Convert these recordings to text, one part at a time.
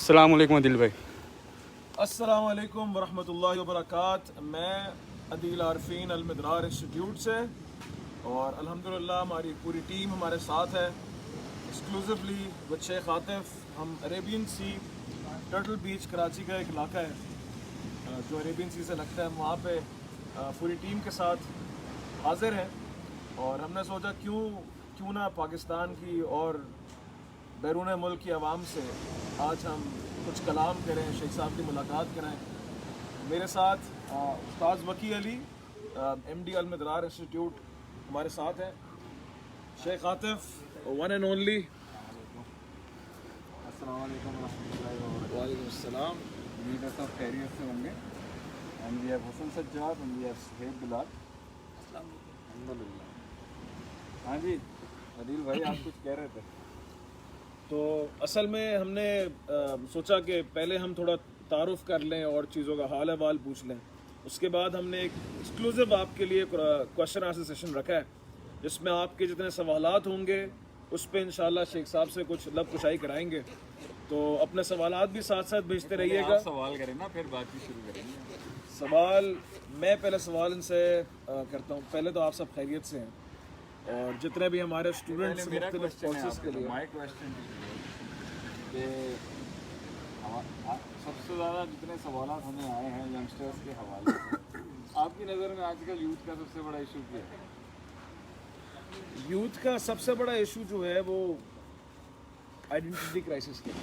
अस्सलाम वालेकुम आदिल भाई। अस्सलाम वालेकुम वरहमतुल्लाहि वबरकात। मैं अदील आरफीन अलमदरार इंस्टीट्यूट से और अल्हम्दुलिल्लाह हमारी पूरी टीम हमारे साथ है एक्सक्लूसिवली विद शेख आतिफ। हम अरेबियन सी टर्टल बीच कराची का एक इलाका है जो अरेबियन सी से लगता है, वहाँ पे पूरी टीम के साथ हाजिर हैं और हमने सोचा क्यों ना पाकिस्तान की और बैरून मुल्क की आवाम से आज हम कुछ कलाम करें, शेख साहब की मुलाकात कराएं। मेरे साथ उस्ताद वकी अली MD अलमदरार इंस्टीट्यूट हमारे साथ हैं, Sheikh Atif one and only. अस्सलाम वालेकुम रहमतुल्लाहि व बरकातुहू। वालेकुम अस्सलाम। उम्मीद है सब खैरियत से होंगे। And we have Hasan Sajjad and we have Suhaib Bilal. अल्हम्दुलिल्लाह। हाँ जी अदील भाई, आप कुछ कह रहे थे? तो असल में हमने सोचा कि पहले हम थोड़ा तारुफ कर लें और चीज़ों का हाल अहवाल पूछ लें। उसके बाद हमने एक एक्सक्लूसिव आपके लिए क्वेश्चन आंसर सेशन रखा है जिसमें आपके जितने सवालात होंगे उस पर इंशाल्लाह शेख साहब से कुछ लब कुशाई कराएंगे। तो अपने सवालात भी साथ साथ भेजते रहिएगा। आप सवाल करें ना, फिर बातचीत शुरू करेंगे। सवाल मैं पहले सवाल इनसे करता हूँ। पहले तो आप सब खैरियत से हैं और जितने भी हमारे स्टूडेंट्स मुख्तलिफ कोर्सेज के लिए। माय क्वेश्चन कि सबसे ज़्यादा जितने सवाल हमें आए हैं यंगस्टर्स के हवाले से, आपकी नज़र में आजकल यूथ का सबसे बड़ा इशू क्या है? यूथ का सबसे बड़ा इशू जो है वो आइडेंटिटी क्राइसिस है।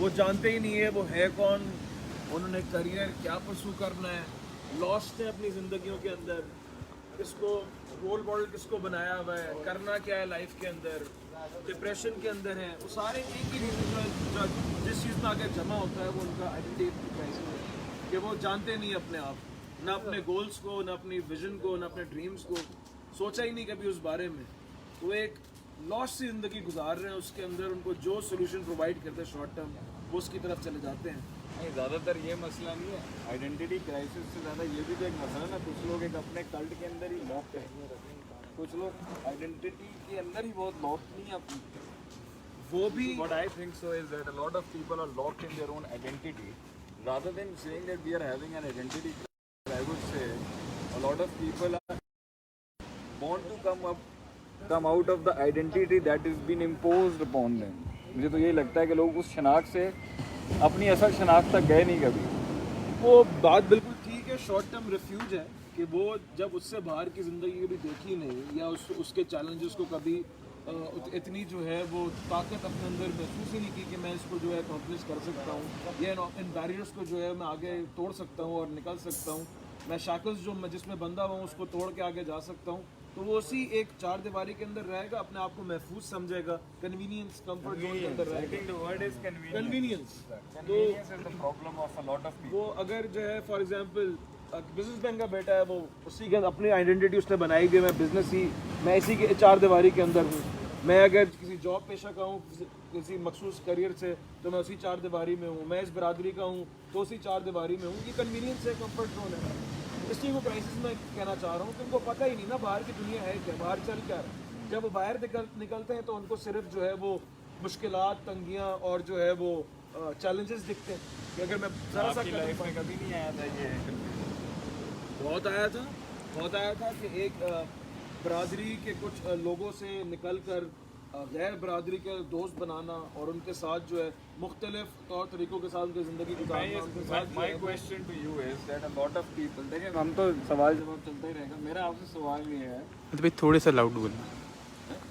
वो जानते ही नहीं है वो है कौन, उन्होंने करियर क्या परसू करना है, लॉस्ट है अपनी ज़िंदगियों के अंदर, किसको रोल मॉडल किसको बनाया हुआ है, करना क्या है लाइफ के अंदर, डिप्रेशन के अंदर है। वो सारे एक ही रीज़न जिस चीज़ में आगे जमा होता है वो उनका आइडेंटिटी क्राइसिस है कि वो जानते नहीं अपने आप, ना अपने गोल्स को, ना अपनी विजन को, ना अपने ड्रीम्स को, सोचा ही नहीं कभी उस बारे में। तो एक लॉस सी ज़िंदगी गुजार रहे हैं, उसके अंदर उनको जो सोल्यूशन प्रोवाइड करते हैं शॉर्ट टर्म वो उसकी तरफ चले जाते हैं। नहीं, ज़्यादातर ये मसला नहीं है आइडेंटिटी क्राइसिस से ज़्यादा ये भी तो एक मसला है ना, कुछ लोग एक अपने कल्ट के अंदर ही लॉक है, कुछ लोग आइडेंटिटी के अंदर ही बहुत लॉक नहीं है अपनी। वो भी What I think so is that a lot of people are locked in their own identity. Rather than saying that we are having an identity crisis, I would say a lot of people want to come out of the identity that is been imposed upon them. मुझे तो यही लगता है कि लोग उस शनाख्त से अपनी असल शनाख्त तक गए नहीं कभी। वो बात बिल्कुल ठीक है, शॉर्ट टर्म रिफ्यूज है कि वो जब उससे बाहर की ज़िंदगी कभी देखी नहीं या उसके चैलेंजेस को कभी इतनी जो है वो ताकत अपने अंदर महसूस ही नहीं की कि मैं इसको जो है अकम्प्लिश कर सकता हूँ या इन बैरियर्स को जो है मैं आगे तोड़ सकता हूँ और निकल सकता हूँ, मैं शैकल्स जो मैं जिसमें बंधा हुआ हूँ उसको तोड़ के आगे जा सकता हूँ। तो वो उसी एक चार दीवारी के अंदर रहेगा, अपने आप को महफूज समझेगा, कन्वीनियंस कंफर्ट जोन के अंदर रहेगा। कन्वीनियंस वो अगर जो है फॉर एग्जांपल बिजनेसमैन का बेटा है, वो उसी के अपनी आइडेंटिटी उसने बनाई हुई है, मैं बिजनेस ही मैं इसी के चार दीवारी के अंदर हूँ। मैं अगर किसी जॉब पेशा का हूँ, किसी मखसूस करियर से, तो मैं उसी चार दीवारी में हूँ। मैं इस बरादरी का हूँ तो उसी चार दीवारी में हूँ। ये कन्वीनियंस है, कंफर्ट जोन है। इस चीज़ को क्राइसिस में कहना चाह रहा हूँ कि उनको पता ही नहीं ना बाहर की दुनिया है क्या, बाहर चल क्या रहा है। जब वो बाहर निकलते हैं तो उनको सिर्फ जो है वो मुश्किलात, तंगियाँ और जो है वो चैलेंजेस दिखते हैं कि अगर मैं ज़रा सा लाइफ में कभी नहीं आया था ये? बहुत आया था कि एक बरादरी के कुछ लोगों से निकल कर गैर बरादरी के दोस्त बनाना और उनके साथ जो है मुख्तलिफ तौर तरीक़ों के साथ उनकी ज़िंदगी गुजारना। उनके साथ My question to you is that a lot of people, देखिए हम तो सवाल जवाब चलता ही रहेगा। मेरा आपसे सवाल ये है, तो भाई थोड़े सा लाउड बोलना।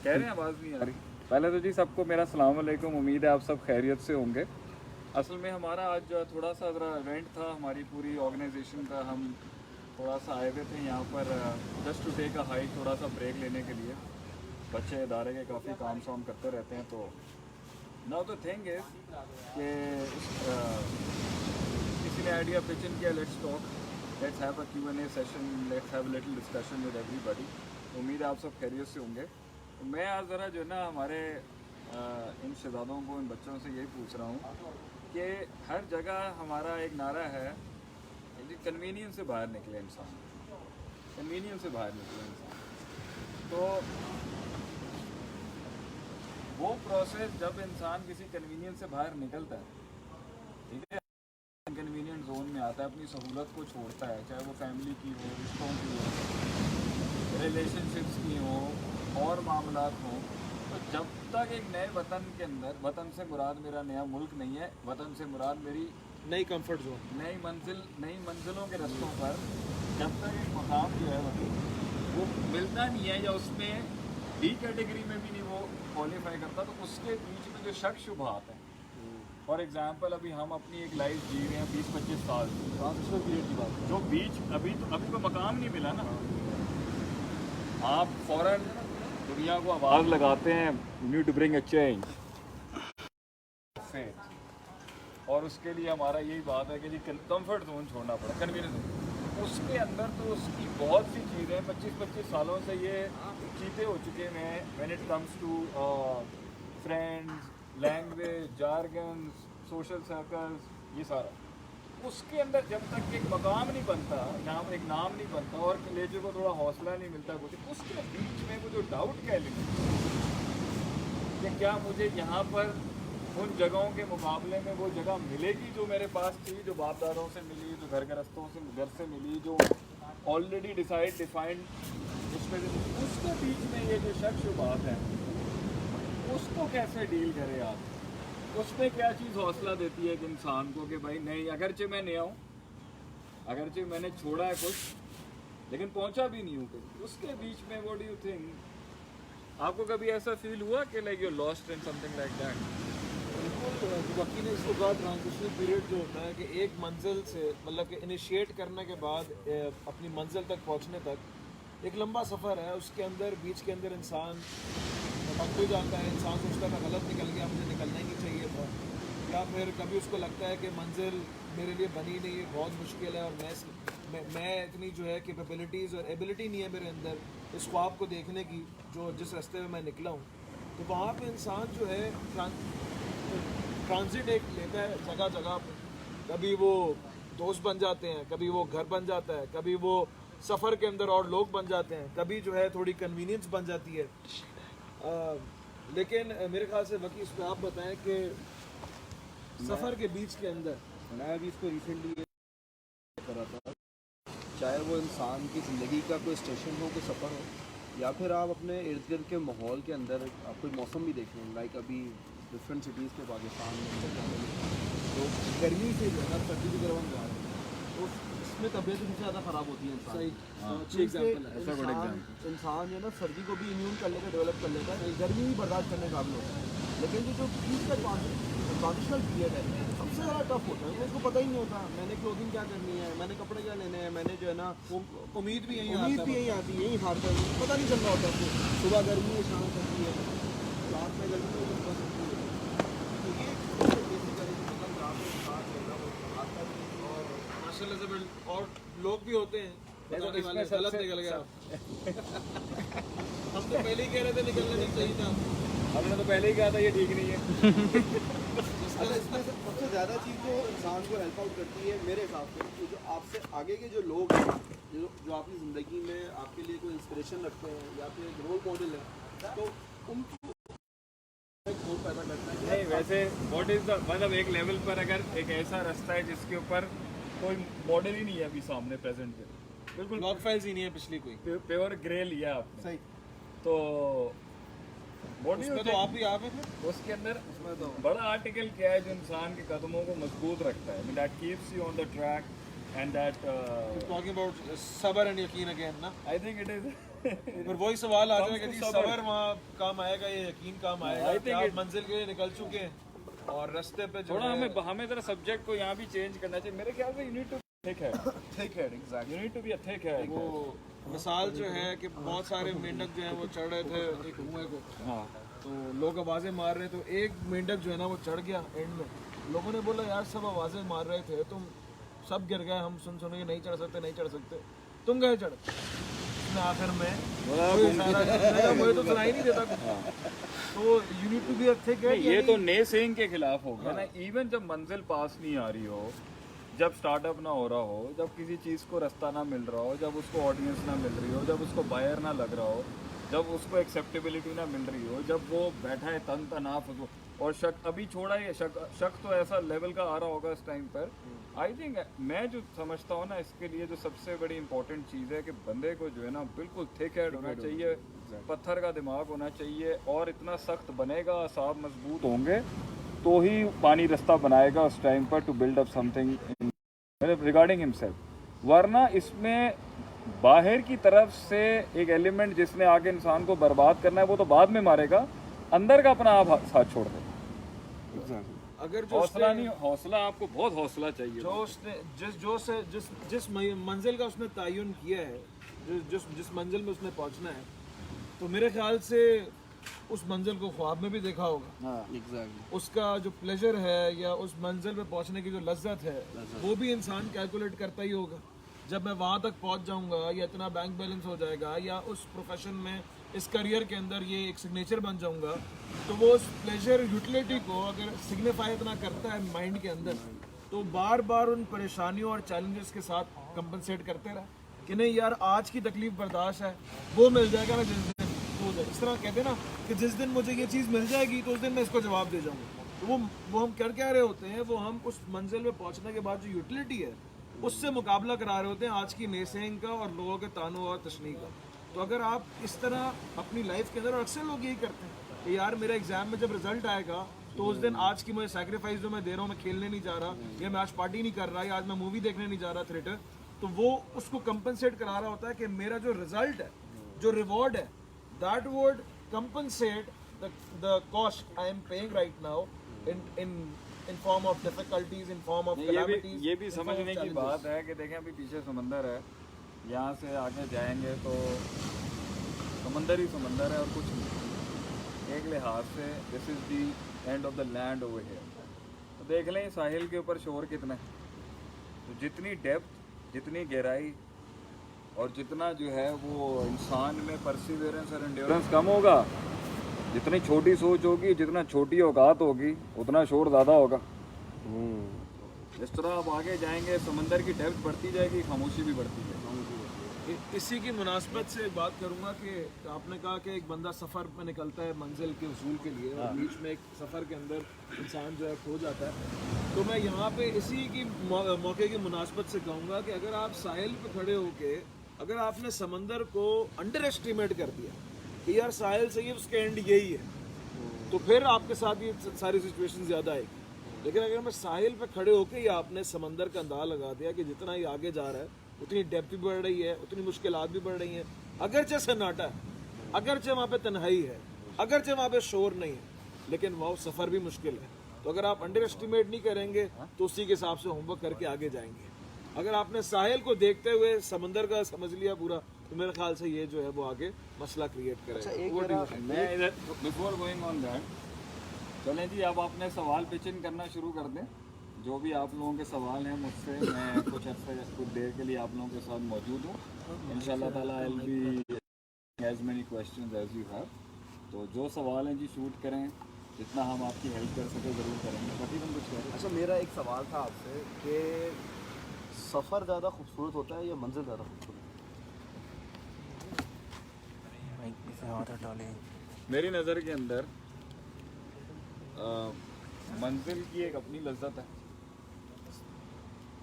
कह रहे हैं आवाज़ नहीं आ रही? पहले तो जी सबको मेरा अस्सलाम वालेकुम, उम्मीद है आप सब खैरियत से होंगे। असल में हमारा आज थोड़ा सा ज़रा इवेंट था, हमारी पूरी ऑर्गेनाइजेशन का। हम थोड़ा सा आए हुए थे यहाँ पर just to take a hike, थोड़ा सा ब्रेक लेने के लिए। बच्चे इदारे के काफ़ी काम शाम करते रहते हैं। तो नाउ द थिंग इज़ कि किसी ने आइडिया पिच इन किया, let's talk, let's have a Q&A session, let's have little discussion with everybody. उम्मीद है आप सब खैरियत से होंगे। तो मैं आज ज़रा जो है ना हमारे इन शहजादों को, इन बच्चों से यही पूछ रहा हूँ कि हर जगह हमारा एक नारा है कि कन्वीनियंस से बाहर निकले इंसान, कन्वीनियंस से बाहर निकले इंसान। तो वो प्रोसेस जब इंसान किसी कन्वीनियंस से बाहर निकलता है ठीक है, इनकन्वीनियंट जोन में आता है, अपनी सहूलत को छोड़ता है, चाहे वो फैमिली की हो, रिश्तों की हो, रिलेशनशिप्स की हो और मामलात हों। तो जब तक एक नए वतन के अंदर, वतन से मुराद मेरा नया मुल्क नहीं है, वतन से मुराद मेरी नई कंफर्ट जोन, नई मंजिलों के रस्तों पर जब तक एक मकाम जो है वो मिलता नहीं है या उसमें डी कैटेगरी में भी नहीं वो क्वालिफाई करता, तो उसके बीच में जो शक शुबहात हैं, फॉर एग्जांपल अभी हम अपनी एक लाइफ जी रहे हैं 20-25 साल ट्रांजिशन पीरियड की बात, जो बीच अभी तो मकाम नहीं मिला ना, आप फौरन दुनिया को आवाज़ लगाते हैं you need to bring a change, और उसके लिए हमारा यही बात है कि जी कंफर्ट जोन छोड़ना पड़ा, कन्वीनियंस जोन। उसके अंदर तो उसकी बहुत सी चीज़ें 25-25 सालों से ये चीज़ें हो चुके हैं when it comes to friends, language, jargons, social circles, ये सारा। उसके अंदर जब तक एक मकाम नहीं बनता, नाम एक नाम नहीं बनता और कलेजे को थोड़ा हौसला नहीं मिलता कुछ, उसके बीच में वो जो डाउट का एलिमेंट कि क्या मुझे यहाँ पर उन जगहों के मुकाबले में वो जगह मिलेगी जो मेरे पास थी, जो बाप दादों से मिली, जो घर से मिली, जो ऑलरेडी डिफाइंड उसमें से, उसके बीच में ये जो शक शुबात है उसको कैसे डील करें आप? उसमें क्या चीज़ हौसला देती है एक इंसान को कि भाई नहीं, अगरचे मैं नहीं आऊँ, अगरचे मैंने छोड़ा है कुछ, लेकिन पहुँचा भी नहीं हूँ कहीं, उसके बीच में व्हाट डू यू थिंक, आपको कभी ऐसा फील हुआ कि like you lost in something like that? बाकी ने इसको कहा ट्रांजिशन पीरियड जो होता है कि एक मंजिल से, मतलब कि इनिशिएट करने के बाद अपनी मंजिल तक पहुंचने तक एक लंबा सफ़र है, उसके अंदर बीच के अंदर इंसान थक भी जाता है, इंसान सोचता है गलत निकल गया, मुझे निकलना ही नहीं चाहिए था, या फिर कभी उसको लगता है कि मंजिल मेरे लिए बनी नहीं है, बहुत मुश्किल है और मैं इतनी जो है कैपेबिलिटीज़ और एबिलिटी नहीं है मेरे अंदर इस ख्वाब को देखने की जो जिस रास्ते में मैं निकला हूँ। तो वहाँ पे इंसान जो है ट्रांजिट एक लेता है जगह जगह पे, कभी वो दोस्त बन जाते हैं, कभी वो घर बन जाता है, कभी वो सफ़र के अंदर और लोग बन जाते हैं, कभी जो है थोड़ी कन्वीनियंस बन जाती है। लेकिन मेरे ख्याल से वकी इस पर आप बताएं कि सफ़र के बीच के अंदर, मैं अभी इसको रिसेंटली करा था, चाहे वो इंसान की ज़िंदगी का कोई स्टेशन हो, कोई सफ़र हो, या फिर आप अपने इर्द गिर्द के माहौल के अंदर आप कोई मौसम भी देख लें, लाइक अभी डिफरेंट सिटीज़ के पाकिस्तान में तो गर्मी से जो है ना सर्दी की तरफ हम जा रहे हैं, तो इसमें तबीयत सबसे ज़्यादा ख़राब होती है इंसान। अच्छी एग्जाम्पल है। इंसान जो है ना सर्दी को भी इम्यून कर लेता है, डेवलप कर लेता है, गर्मी भी बर्दाश्त करने का काबिल होता है, लेकिन जो बीच का ट्रांजिशनल पीरियड है सबसे ज़्यादा टफ होता है, उसको पता ही नहीं होता मैंने क्लोथिंग क्या करनी है, मैंने कपड़े क्या लेने हैं, मैंने जो है ना उम्मीद भी यही आती है, यही हारता है, पता नहीं चल रहा होता है, सुबह गर्मी है, शाम सर्दी है, रात में गर्मी है, सुबह सर्दी है, तो ये और माशाल्लाह से और लोग भी होते हैं बताने वाले, गलत निकल गया। हम तो पहले ही कह रहे थे निकलना नहीं चाहिए था, हमने तो पहले ही कहा था ये ठीक नहीं है। अच्छा, इसमें से सबसे ज़्यादा चीज़ जो इंसान को हेल्प आउट करती है मेरे हिसाब से, कि जो आपसे आगे के जो लोग हैं, जो आपकी ज़िंदगी में आपके लिए कोई इंस्पिरेशन रखते हैं या फिर एक रोल मॉडल है, तो उनको एक होप पैदा करता है। नहीं वैसे व्हाट इज़ द, मतलब एक लेवल पर अगर एक ऐसा रास्ता है जिसके ऊपर कोई मॉडल ही नहीं है अभी सामने प्रेजेंट पे, बिल्कुल ब्लॉक फाइल्स ही नहीं है पिछली कोई, प्योर ग्रे लिया आपने, सही, तो उसमें तो आप भी आ गए थे, उसके अंदर बड़ा आर्टिकल क्या है जो इंसान के कदमों को मजबूत रखता है, that keeps you on the track and that talking about सबर एंड यकीन अगेन ना, आई थिंक इट इज फिर वही सवाल आ जाएगा कि सबर वहाँ काम आएगा, ये यकीन काम आएगा, I think आप मंजिल के लिए निकल चुके हैं और रास्ते पे जो थोड़ा है हमें जरा सब्जेक्ट को यहाँ भी चेंज करना चाहिए मेरे ख्याल से। You need to thick head, exactly, you need to be a thick head. वो मिसाल जो है कि बहुत सारे मेंढक जो है वो चढ़ रहे थे एक कुएं को, हाँ तो लोग आवाज़ें मार रहे, तो एक मेंढक जो है ना वो चढ़ गया एंड में, लोगों ने बोला यार सब आवाज़ें मार रहे थे, तुम सब गिर गए, हम सुन के नहीं चढ़ सकते, तुम गए चढ़, आखिर में मुझे तो सुनाई नहीं देता कुछ, तो you need to be a thick head. ये तो ने सेइंग के खिलाफ हो गया ना, इवन जब मंजिल पास नहीं आ रही हो, जब स्टार्टअप ना हो रहा हो, जब किसी चीज़ को रास्ता ना मिल रहा हो, जब उसको ऑडियंस ना मिल रही हो, जब उसको बायर ना लग रहा हो, जब उसको एक्सेप्टेबिलिटी ना मिल रही हो, जब वो बैठा है तन तनाफ, और शक अभी छोड़ा है, शक तो ऐसा लेवल का आ रहा होगा इस टाइम पर। आई थिंक मैं जो समझता हूँ ना, इसके लिए जो सबसे बड़ी इंपॉर्टेंट चीज़ है कि बंदे को जो है ना बिल्कुल थिक हेड होना चाहिए, पत्थर का दिमाग होना चाहिए, और इतना सख्त बनेगा, असाब मजबूत होंगे तो ही पानी रास्ता बनाएगा उस टाइम पर to build up something regarding himself. वरना इसमें बाहर की तरफ से एक एलिमेंट जिसने आगे इंसान को बर्बाद करना है वो तो बाद में मारेगा, अंदर का अपना आप साथ छोड़ दे। अगर जो हौसला नहीं, हौसला आपको बहुत हौसला चाहिए। जो उसने जिस मंजिल का उसने तयन किया है, जिस मंजिल में उसने पहुंचना है, तो मेरे ख्याल से उस मंजिल को ख्वाब में भी देखा होगा। एग्जैक्टली। उसका जो प्लेजर है या उस मंजिल पे पहुंचने की जो लज्जत है, वो भी इंसान कैलकुलेट करता ही होगा। जब मैं वहाँ तक पहुंच जाऊंगा, या इतना बैंक बैलेंस हो जाएगा, या उस प्रोफेशन में, इस करियर के अंदर ये एक सिग्नेचर बन जाऊंगा, तो वो उस प्लेजर यूटिलिटी को अगर सिग्निफाई इतना करता है माइंड के अंदर, तो बार बार उन परेशानियों और चैलेंजेस के साथ कंपनसेट करते रहा कि नहीं यार, आज की तकलीफ बर्दाश्त है, वो मिल जाएगा ना जिस दिन, तो इस तरह कहते हैं ना कि जिस दिन मुझे ये चीज़ मिल जाएगी तो उस दिन मैं इसको जवाब दे जाऊँगा। तो वो हम कर क्या रहे होते हैं, वो हम उस मंजिल में पहुँचने के बाद जो यूटिलिटी है उससे मुकाबला करा रहे होते हैं आज की नेसेंग का और लोगों के तानों और तशनी का। तो अगर आप इस तरह अपनी लाइफ के अंदर, और अक्सर लोग यही करते हैं कि यार मेरा एग्जाम में जब रिजल्ट आएगा तो उस दिन आज की मुझे सैक्रिफाइस जो मैं दे रहा हूँ, मैं खेलने नहीं जा रहा, या मैं आज पार्टी नहीं कर रहा, या आज मैं मूवी देखने नहीं जा रहा थिएटर, तो वो उसको कंपनसेट करा रहा होता है कि मेरा जो रिजल्ट है, जो रिवॉर्ड है, that would compensate the cost I am paying right now in form of difficulties, in form of calamities। ये भी समझने की बात है कि देखें अभी पीछे समंदर है, यहाँ से आगे जाएंगे तो समंदर ही समंदर है और कुछ नहीं। एक लिहाज से this is the end of the land over here. तो देख लें साहिल के ऊपर शोर कितना है, तो जितनी डेप्थ, जितनी गहराई और जितना जो है वो इंसान में परसिवियरेंस और एंड्योरेंस कम होगा, जितनी छोटी सोच होगी, जितना छोटी औकात होगी, उतना शोर ज़्यादा होगा। जिस तरह आप आगे जाएंगे समंदर की डेप्थ बढ़ती जाएगी, खामोशी भी बढ़ती जाएगी। इसी की मुनासबत से बात करूंगा कि आपने कहा कि एक बंदा सफ़र में निकलता है मंजिल के उसूल के लिए, और बीच में एक सफ़र के अंदर इंसान जो है खो जाता है। तो मैं यहाँ पे इसी की मौके की मुनासबत से कहूँगा कि अगर आप साहिल पे खड़े होके अगर आपने समंदर को अंडर एस्टिमेट कर दिया कि यार साहिल से ये उसके एंड यही है, तो फिर आपके साथ ये सारी सिचुएशन ज़्यादा आएगी। लेकिन अगर मैं साहिल पे खड़े होके ही आपने समंदर का अंदाज़ा लगा दिया कि जितना ही आगे जा रहा है उतनी डेप्थ भी बढ़ रही है, उतनी मुश्किलात भी बढ़ रही हैं, अगरचे सन्नाटा है, अगरचे वहाँ पे तन्हाई है, अगरचे वहाँ पे शोर नहीं है, लेकिन वो सफ़र भी मुश्किल है। तो अगर आप अंडर एस्टिमेट नहीं करेंगे तो उसी के हिसाब से होमवर्क करके आगे जाएंगे। अगर आपने साहिल को देखते हुए समंदर का समझ लिया पूरा, तो मेरे ख्याल से ये जो है वो आगे मसला क्रिएट करेगा। मैं इधर बिफोर गोइंग ऑन दैट, चलें जी अब आपने सवाल पिचिंग करना शुरू कर दें। जो भी आप लोगों के सवाल हैं मुझसे, मैं कुछ देर के लिए आप लोगों के साथ मौजूद हूँ इंशाल्लाह ताला। I will be as many questions as you have. तो जो सवाल हैं जी शूट करें, जितना हम आपकी हेल्प कर सके ज़रूर करेंगे। बाकी हम कुछ कह रहे हैं। अच्छा, मेरा एक सवाल था आपसे कि सफ़र ज़्यादा खूबसूरत होता है या मंजिल ज़्यादा खूबसूरत? मेरी नज़र के अंदर मंजिल की एक अपनी लज्जत है,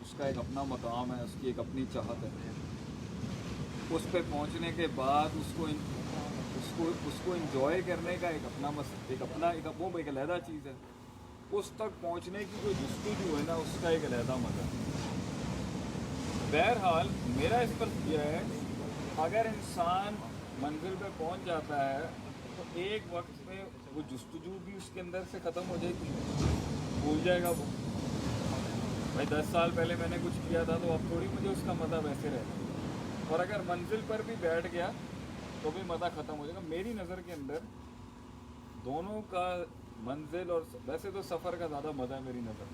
उसका एक अपना मकाम है, उसकी एक अपनी चाहत है। उस पे पहुंचने के बाद उसको इंजॉय करने का एक वो एक अलहदा चीज़ है। उस तक पहुंचने की जो जस्तजू है ना, उसका एक अलहदा मज़ा है। बहरहाल मेरा इस पर यह है, अगर इंसान मंजिल पे पहुंच जाता है तो एक वक्त पे वो जस्तजू भी उसके अंदर से ख़त्म हो जाएगी, भूल जाएगा वो। भाई 10 साल पहले मैंने कुछ किया था तो अब थोड़ी मुझे उसका मज़ा वैसे रहेगा। और अगर मंजिल पर भी बैठ गया तो भी मज़ा ख़त्म हो जाएगा। मेरी नज़र के अंदर दोनों का, मंजिल और वैसे तो सफ़र का ज़्यादा मज़ा है मेरी नज़र।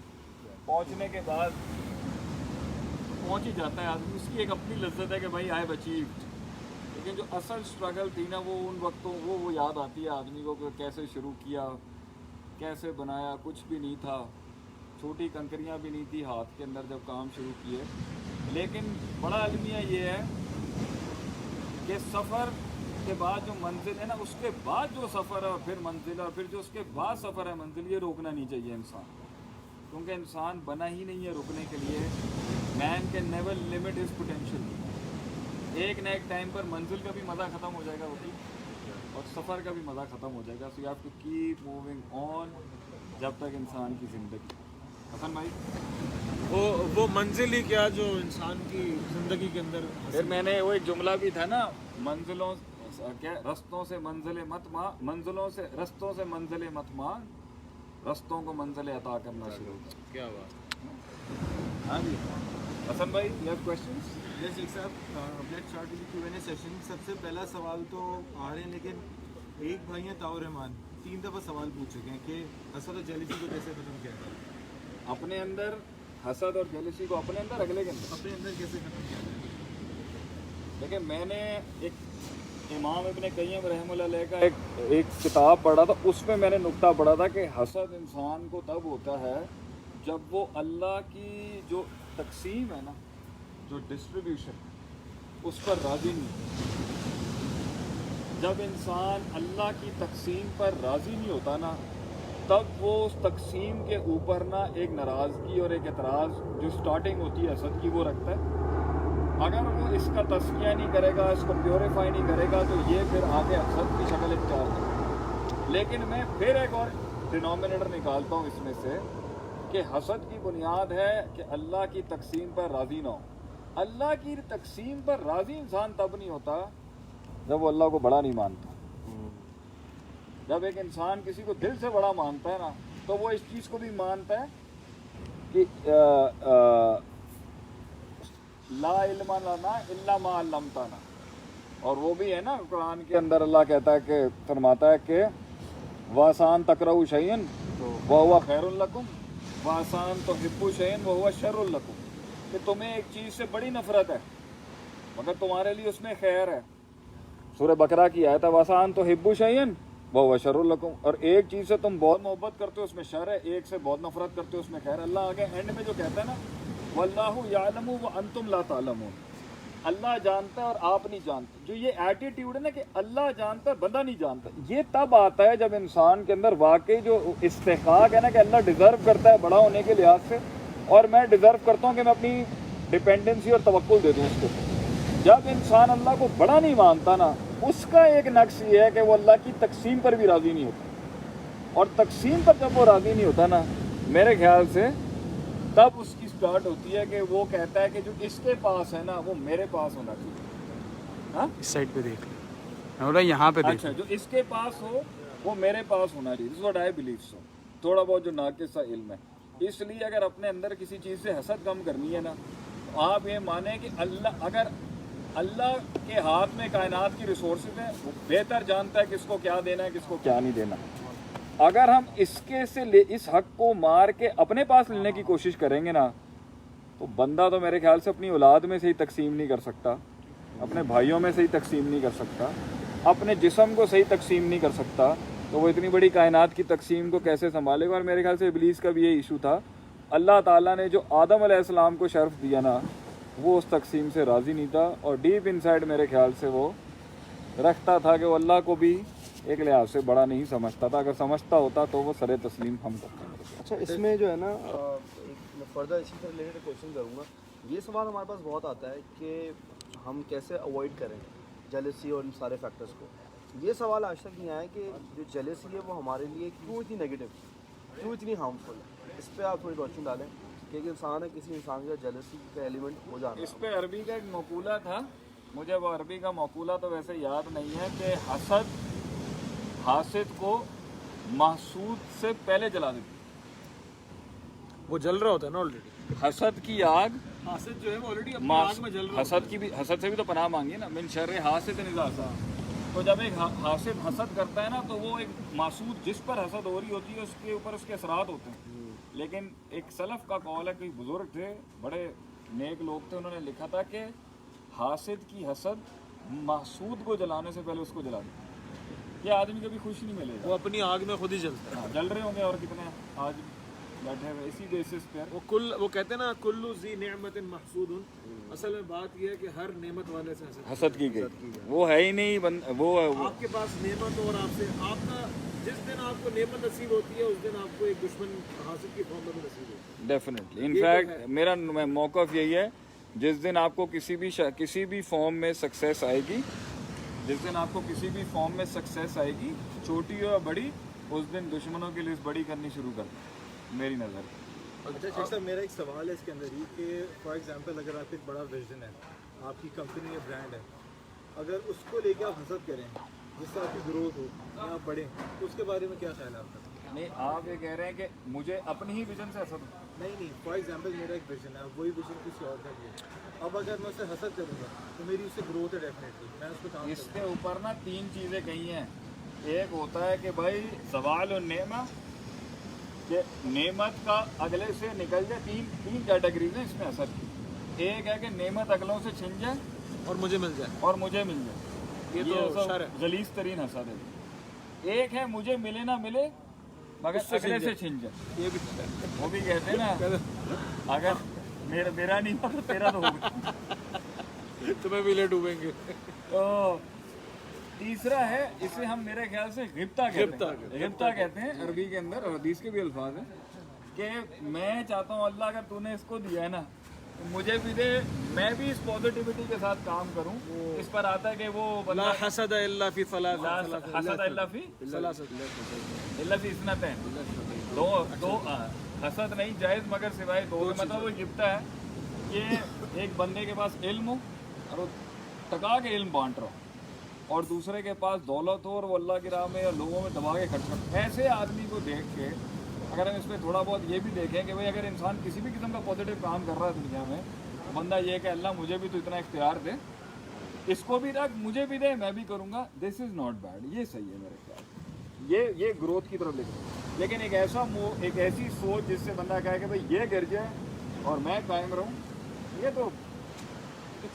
पहुँचने के बाद पहुँच ही जाता है आदमी, उसकी एक अपनी लज्जत है कि भाई आई हैव अचीव्ड। लेकिन जो असल स्ट्रगल थी ना, वो उन वक्तों वो याद आती है आदमी को कि कैसे शुरू किया, कैसे बनाया, कुछ भी नहीं था, छोटी कंकरियाँ भी नहीं थी हाथ के अंदर जब काम शुरू किए। लेकिन बड़ा अलमिया ये है कि सफ़र کے بعد جو منزل ہے نا اس کے بعد جو سفر ہے اور پھر منزل ہے اور پھر جو اس کے بعد سفر ہے منزل، یہ روکنا نہیں چاہیے انسان، کیونکہ انسان بنا ہی نہیں ہے رکنے کے لیے. Man can never limit his potential. ایک نہ ایک ٹائم پر منزل کا بھی مزہ ختم ہو جائے گا ہوتی اور سفر کا بھی مزہ ختم ہو جائے گا. So you have to keep moving on جب تک انسان کی زندگی. حسن بھائی وہ منزل ہی کیا جو انسان کی زندگی کے اندر پھر میں نے وہ ایک جملہ بھی تھا نا، منزلوں کیا رستوں سے منزلیں مت مانگ، منزلوں سے رستوں سے منزلیں مت مانگ، رستوں کو منزلیں عطا کرنا شروع کر. کیا بات. ہاں جی حسن بھائی you have questions? Yes Sheikh صاحب، let's start with Q&A session. سب سے پہلا سوال تو آ رہے ہیں، لیکن ایک بھائی ہیں طاؤ رحمان 3 دفعہ سوال پوچھ چکے ہیں کہ حسد اور جیلسی کو کیسے ختم کیا جائے. اپنے اندر حسد اور جیلسی کو اپنے اندر اگلے کے اندر. اپنے اندر کیسے ختم کیا جائے. دیکھیں میں نے ایک امام ابن قیم رحمہ اللہ علیہ کا ایک کتاب پڑھا تھا، اس میں میں نے نقطہ پڑھا تھا کہ حسد انسان کو تب ہوتا ہے جب وہ اللہ کی جو تقسیم ہے نا، جو ڈسٹریبیوشن اس پر راضی نہیں. جب انسان اللہ کی تقسیم پر راضی نہیں ہوتا نا، تب وہ اس تقسیم کے اوپر نا ایک ناراضگی اور ایک اعتراض جو سٹارٹنگ ہوتی ہے حسد کی وہ رکھتا ہے. اگر وہ اس کا تزکیہ نہیں کرے گا، اس کو پیوریفائی نہیں کرے گا، تو یہ پھر آگے حسد کی شکل اختیار کرے. لیکن میں پھر ایک اور ڈینومینیٹر نکالتا ہوں اس میں سے کہ حسد کی بنیاد ہے کہ اللہ کی تقسیم پر راضی نہ ہو. اللہ کی تقسیم پر راضی انسان تب نہیں ہوتا جب وہ اللہ کو بڑا نہیں مانتا. جب ایک انسان کسی کو دل سے بڑا مانتا ہے نا، تو وہ اس چیز کو بھی مانتا ہے کہ لا علم لنا الا ما علمتنا. اور وہ بھی ہے نا قرآن کے اندر اللہ کہتا ہے کہ فرماتا ہے کہ وَآسَان تَكْرَهُ شَيْئًا وَهُوَ خَيْرٌ لَكُمْ وَآسَان تُحِبُّوا شَيْئًا وَهُوَ شَرٌّ لَكُمْ. کہ تمہیں ایک چیز سے بڑی نفرت ہے مگر تمہارے لیے اس میں خیر ہے. سورہ بقرہ کی آیت ہے وَآسَان تُحِبُّوا شَيْئًا وَهُوَ شَرٌّ لَكُمْ. اور ایک چیز سے تم بہت محبت کرتے ہو اس میں شر ہے، ایک سے بہت نفرت کرتے ہو اس میں خیر. اللہ آگے اینڈ میں جو کہتا ہے نا وَاللَّهُ يَعْلَمُ وَأَنْتُمْ لَا تَعْلَمُونَ. اللہ جانتا ہے اور آپ نہیں جانتے. جو یہ ایٹیٹیوڈ ہے نا کہ اللہ جانتا ہے بندہ نہیں جانتا، یہ تب آتا ہے جب انسان کے اندر واقعی جو استحقاق ہے نا کہ اللہ ڈیزرو کرتا ہے بڑا ہونے کے لحاظ سے، اور میں ڈیزرو کرتا ہوں کہ میں اپنی ڈپینڈنسی اور توکل دے دوں اس کو. جب انسان اللہ کو بڑا نہیں مانتا نا، اس کا ایک نقص یہ ہے کہ وہ اللہ کی تقسیم پر بھی راضی نہیں ہوتا. اور تقسیم پر جب وہ راضی نہیں ہوتا نا، میرے خیال سے تب اس کی سٹارٹ ہوتی ہے کہ وہ کہتا ہے کہ جو اس کے پاس ہے نا وہ میرے پاس ہونا چاہیے. ہاں اس سائڈ پہ دیکھ لیں، اور یہاں پہ دیکھ اچھا، جو اس کے پاس ہو وہ میرے پاس ہونا چاہیے. This is what I believe so. تھوڑا بہت جو ناقص سا علم ہے. اس لیے اگر اپنے اندر کسی چیز سے حسد کم کرنی ہے نا، تو آپ یہ مانیں کہ اگر اللہ کے ہاتھ میں کائنات کی ریسورسز ہیں، وہ بہتر جانتا ہے کس کو کیا دینا ہے کس کو کیا نہیں دینا. اگر ہم اس حق کو مار کے اپنے پاس لینے کی کوشش کریں گے نا، تو بندہ تو میرے خیال سے اپنی اولاد میں سے ہی تقسیم نہیں کر سکتا، اپنے بھائیوں میں سے ہی تقسیم نہیں کر سکتا، اپنے جسم کو صحیح تقسیم نہیں کر سکتا، تو وہ اتنی بڑی کائنات کی تقسیم کو کیسے سنبھالے گا. اور میرے خیال سے ابلیس کا بھی یہ ایشو تھا. اللہ تعالیٰ نے جو آدم علیہ السلام کو شرف دیا نا، وہ اس تقسیم سے راضی نہیں تھا، اور ڈیپ انسائڈ میرے خیال سے وہ رکھتا تھا کہ وہ اللہ کو بھی ایک لحاظ سے بڑا نہیں سمجھتا تھا. اگر سمجھتا ہوتا تو وہ سر تسلیم ہم کرتے. اچھا، اس میں جو ہے نا میں فردر اسی سے ریلیٹڈ کوشچن کروں گا. یہ سوال ہمارے پاس بہت آتا ہے کہ ہم کیسے اوائڈ کریں جیلسی اور ان سارے فیکٹرز کو. یہ سوال آج تک نہیں آیا کہ جو جیلسی ہے وہ ہمارے لیے کیوں اتنی نیگیٹو، کیوں اتنی ہارمفل ہے. اس پہ آپ تھوڑی روشنی ڈالیں کہ ایک انسان ہے، کسی انسان کا جیلسی کا ایلیمنٹ ہو جانا. اس پہ عربی کا ایک مقولہ تھا، مجھے وہ عربی کا مقولہ تو ویسے یاد نہیں ہے، کہ حاسد کو محسود سے پہلے جلا دیتی. وہ جل رہا ہوتا ہے نا آلریڈی. حسد کی آگ، حاسد جو ہے وہ آلریڈی اپنی آگ میں جل رہا حسد کی بھی، حسد سے بھی تو پناہ مانگی نا، من شر حاسد اذا حسد. تو جب ایک حاسد حسد کرتا ہے نا، تو وہ ایک محسود جس پر حسد ہو رہی ہوتی ہے اس کے اوپر اس کے اثرات ہوتے ہیں. لیکن ایک سلف کا قول ہے، کوئی بزرگ تھے، بڑے نیک لوگ تھے، انہوں نے لکھا تھا کہ حاسد کی حسد محسود کو جلانے سے پہلے اس کو جلا دے. یہ آدمی کبھی خوش نہیں ملے گا، وہ اپنی آگ میں خود ہی جلتا ہے. جل رہے ہوں گے اور کتنے آج that have इसी basis पर वो कहते हैं ना कुल्लु ज़ी निअमतिन महसूदुन, असल में बात ये है कि हर नेमत वाले से हसद की गई, वो है ही नहीं वो आपके पास नेमत और आपसे आपका जिस दिन आपको नेमत नसीब होती है उस दिन आपको एक दुश्मन हासिद की फॉर्म में भी नसीब होती है। डेफिनेटली, इनफैक्ट मेरा मौक़िफ़ यही है, जिस दिन आपको किसी भी फॉर्म में सक्सेस आएगी, जिस दिन आपको किसी भी फॉर्म में सक्सेस आएगी, छोटी हो या बड़ी, उस दिन दुश्मनों की लिस्ट बड़ी करनी शुरू कर दें, मेरी नज़र। अच्छा शेख साहब, मेरा एक सवाल है इसके अंदर ही कि फॉर एग्जांपल अगर आपका एक बड़ा विजन है, आपकी कंपनी या ब्रांड है, अगर उसको लेके आप हसद करें जिससे आपकी ग्रोथ हो या आप बढ़ें, तो उसके बारे में क्या ख्याल है आपका? नहीं, आप ये कह रहे हैं कि मुझे अपनी ही विजन से हसद हो? नहीं, फॉर एग्जांपल मेरा एक विजन है, वही विजन किसी और का भी है, अब अगर मैं उससे हसद करूँगा तो मेरी उससे ग्रोथ है डेफिनेटली, मैं उस पर काम इसके ऊपर ना 3 चीज़ें कही हैं। एक होता है कि भाई सवाल और नेमा, कि नेमत का अगले से निकल जाए, तीन कैटेगरीज हैं इसमें असर की। एक है कि नेमत अगलों से छिन जाए और मुझे मिल जाए, और मुझे मिल जाए, ये तो शर है। गलीज तरीन हसद है। एक है मुझे मिले ना मिले मगर अगले से छिन जाए, ये भी वो भी कहते हैं ना, अगर मेरा नहीं हुआ तो तेरा तो होगा। तुम्हें भी ले डूबेंगे। तो तीसरा है, इसे हम मेरे ख्याल से गिब्ता कहते हैं अरबी के अंदर, और हदीस के भी अल्फाज हैं कि मैं चाहता हूँ अल्लाह अगर तूने इसको दिया है ना तो मुझे भी दे, मैं भी इस पॉजिटिविटी के साथ काम करूँ। इस पर आता है कि वो ला हसद इल्ला फी सलास, हसद इल्ला फी इस्नतैन, दो हसद नहीं जायज़ मगर सिवाय दो, मतलब वो गिब्ता है कि एक बंदे के पास इल्म हो और वो टका के इल्म बांट रहा हो, और दूसरे के पास दौलत हो और वो अल्लाह की राह में या लोगों में दबा के खर्च कर। ऐसे आदमी को देख के अगर हम इस पर थोड़ा बहुत ये भी देखें कि भाई अगर इंसान किसी भी किस्म का पॉजिटिव काम कर रहा है दुनिया में, तो बंदा ये कि अल्लाह मुझे भी तो इतना इख्तियार दे, इसको भी रख, मुझे भी दे, मैं भी करूँगा, दिस इज़ नॉट बैड, ये सही है मेरे ख्याल। ये ग्रोथ की तरफ लेकिन एक ऐसी सोच जिससे बंदा कहे कि भाई ये गिर जाए और मैं कायम रहूँ, ये तो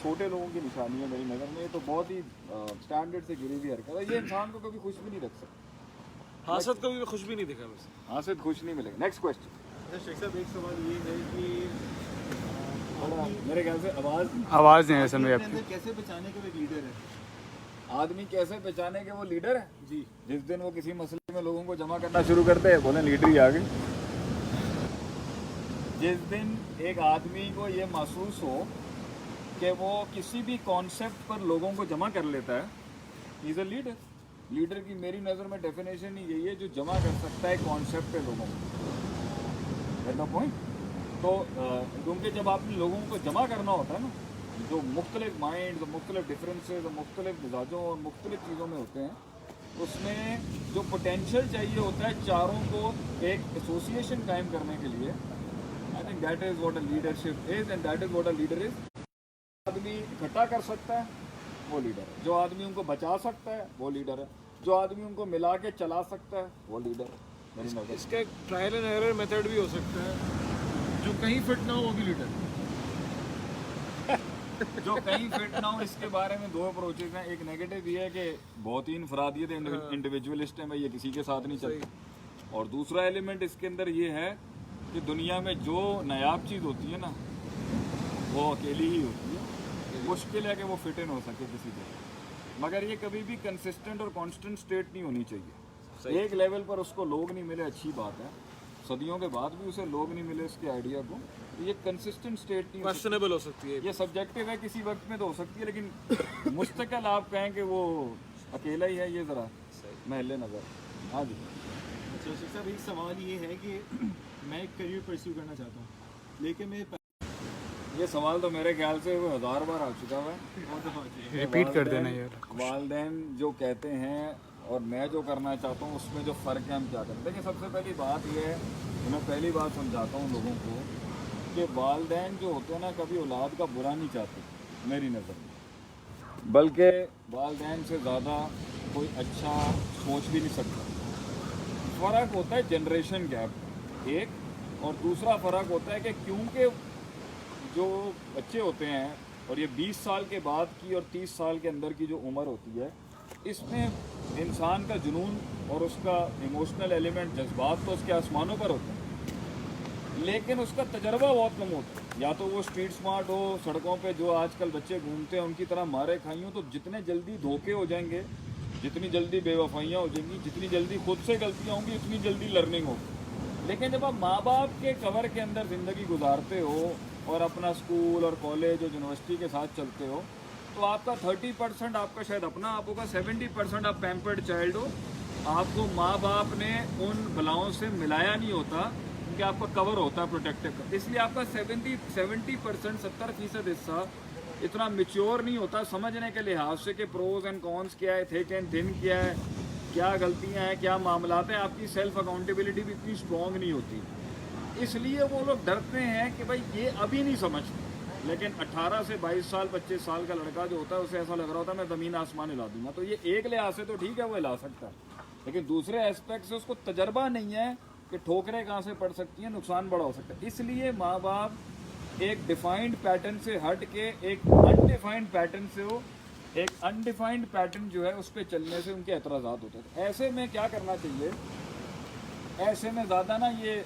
छोटे लोगों की निशानी है मेरी नज़र में। ये तो बहुत ही स्टैंडर्ड से गिरी हुई हरकत है, ये इंसान को कभी खुश भी नहीं रख सकता। हासद को भी खुश भी नहीं दिखा बस, हासिद खुश नहीं मिलेगा। Next question. अच्छा शेख साहब, एक सवाल ये है कि मेरे ख्याल से आवाज़ नहीं है सर अपने अंदर कैसे बचाने के वो एक लीडर है? आदमी कैसे पहचाने के वो लीडर है? जी, जिस दिन वो किसी मसले में लोगों को जमा करना शुरू करते हैं, बोले लीडर ही आ गई। जिस दिन एक आदमी को ये महसूस हो कि वो किसी भी कॉन्सेप्ट पर लोगों को जमा कर लेता है, इज़ अ लीडर। लीडर की मेरी नज़र में डेफिनेशन ही यही है, जो जमा कर सकता है कॉन्सेप्ट पे लोगों को। No point. तो क्योंकि जब आपने लोगों को जमा करना होता है ना, जो मुख्तलिफ माइंड, मुख्तलिफ डिफरेंसेस, मुख्तलिफ मिजाजों और मुख्तलिफ चीज़ों में होते हैं, उसमें जो पोटेंशियल चाहिए होता है चारों को एक एसोसिएशन कायम करने के लिए, I think that is what a leadership is and that is what a leader is. आदमी इकट्ठा कर सकता है वो लीडर है, जो आदमी उनको बचा सकता है वो लीडर है, जो आदमी उनको मिला के चला सकता है वो लीडर है मेरी नज़र। इसका एक ट्रायल एंड एरर मेथड भी हो सकता है, जो कहीं फिट ना हो वो भी लीडर है। जो कहीं फिट ना हो, इसके बारे में 2 अप्रोचेज हैं। एक नेगेटिव ये है कि बहुत ही इनफरादियत है, इंडिविजुअलिस्ट है, भाई ये किसी के साथ नहीं चलता। और दूसरा एलिमेंट इसके अंदर ये है कि दुनिया में जो नायाब चीज़ होती है ना, वो अकेली ही होती है। मुश्किल है कि वो फिट इन हो सके किसी जगह, मगर ये कभी भी कंसिस्टेंट और कांस्टेंट स्टेट नहीं होनी चाहिए। एक लेवल पर उसको लोग नहीं मिले, अच्छी बात है, सदियों के बाद भी उसे लोग नहीं मिले उसके आइडिया को, तो ये कंसिस्टेंट स्टेट नहीं क्वेश्चनेबल हो सकती है। ये सब्जेक्टिव है, किसी वक्त में तो हो सकती है, लेकिन मुस्तकिल आप कहें कि वो अकेला ही है, ये ज़रा महल नज़र। हाँ जी। अच्छा शेख साहब, एक सवाल ये है कि मैं एक करियर परस्यू करना चाहता हूँ, लेकिन मैं ये सवाल तो मेरे ख्याल से वो 1000 बार आ चुका हुआ है। रिपीट कर देना यार। वालदैन जो कहते हैं और मैं जो करना चाहता हूँ, उसमें जो फ़र्क है हम क्या करते हैं। देखिए, सबसे पहली बात ये है, मैं पहली बात समझाता हूँ लोगों को कि वालदैन जो होते हैं ना, कभी औलाद का बुरा नहीं चाहते मेरी नज़र में, बल्कि वालदैन से ज़्यादा कोई अच्छा सोच भी नहीं सकता। फ़र्क होता है जनरेशन गैप एक, और दूसरा फ़र्क होता है कि क्योंकि जो बच्चे होते हैं और ये 20 साल के बाद की और 30 साल के अंदर की जो उम्र होती है, इसमें इंसान का जुनून और उसका इमोशनल एलिमेंट, जज्बात तो उसके आसमानों पर होते हैं, लेकिन उसका तजर्बा बहुत कम होता है। या तो वो स्ट्रीट स्मार्ट हो, सड़कों पे जो आजकल बच्चे घूमते हैं उनकी तरह मारे खाई हो, तो जितने जल्दी धोखे हो जाएंगे, जितनी जल्दी बेवफाइयाँ हो जाएंगी, जितनी जल्दी खुद से गलतियाँ होंगी, उतनी जल्दी लर्निंग होगी। लेकिन जब आप माँ बाप के कवर के अंदर ज़िंदगी गुजारते हो और अपना स्कूल और कॉलेज और यूनिवर्सिटी के साथ चलते हो, तो आपका 30% आपका शायद अपना आप होगा, 70% आप पैम्पर्ड चाइल्ड हो। आपको माँ बाप ने उन बलाओं से मिलाया नहीं होता, क्योंकि आपका कवर होता है प्रोटेक्टिव का। इसलिए आपका 70% 70% हिस्सा इतना मैच्योर नहीं होता समझने के लिहाज से कि प्रोज एंड कॉन्स क्या है, थिक एंड थिन क्या है, क्या गलतियाँ हैं, क्या मामलात हैं। आपकी सेल्फ अकाउंटेबिलिटी भी इतनी स्ट्रॉन्ग नहीं होती, इसलिए वो लोग डरते हैं कि भाई ये अभी नहीं समझते। लेकिन 18 से 22 साल 25 साल का लड़का जो होता है उसे ऐसा लग रहा होता है मैं ज़मीन आसमान हिला दूंगा। तो ये एक लिहाज से तो ठीक है, वो हिला सकता है, लेकिन दूसरे एस्पेक्ट से उसको तजर्बा नहीं है कि ठोकरें कहाँ से पड़ सकती हैं, नुकसान बड़ा हो सकता है। इसलिए माँ बाप एक डिफाइंड पैटर्न से हट के एक अनडिफाइंड पैटर्न से हो, एक अनडिफाइंड पैटर्न जो है उस पर चलने से उनके एतराज़ात होते हैं। ऐसे में क्या करना चाहिए, ऐसे में ज़्यादा ना ये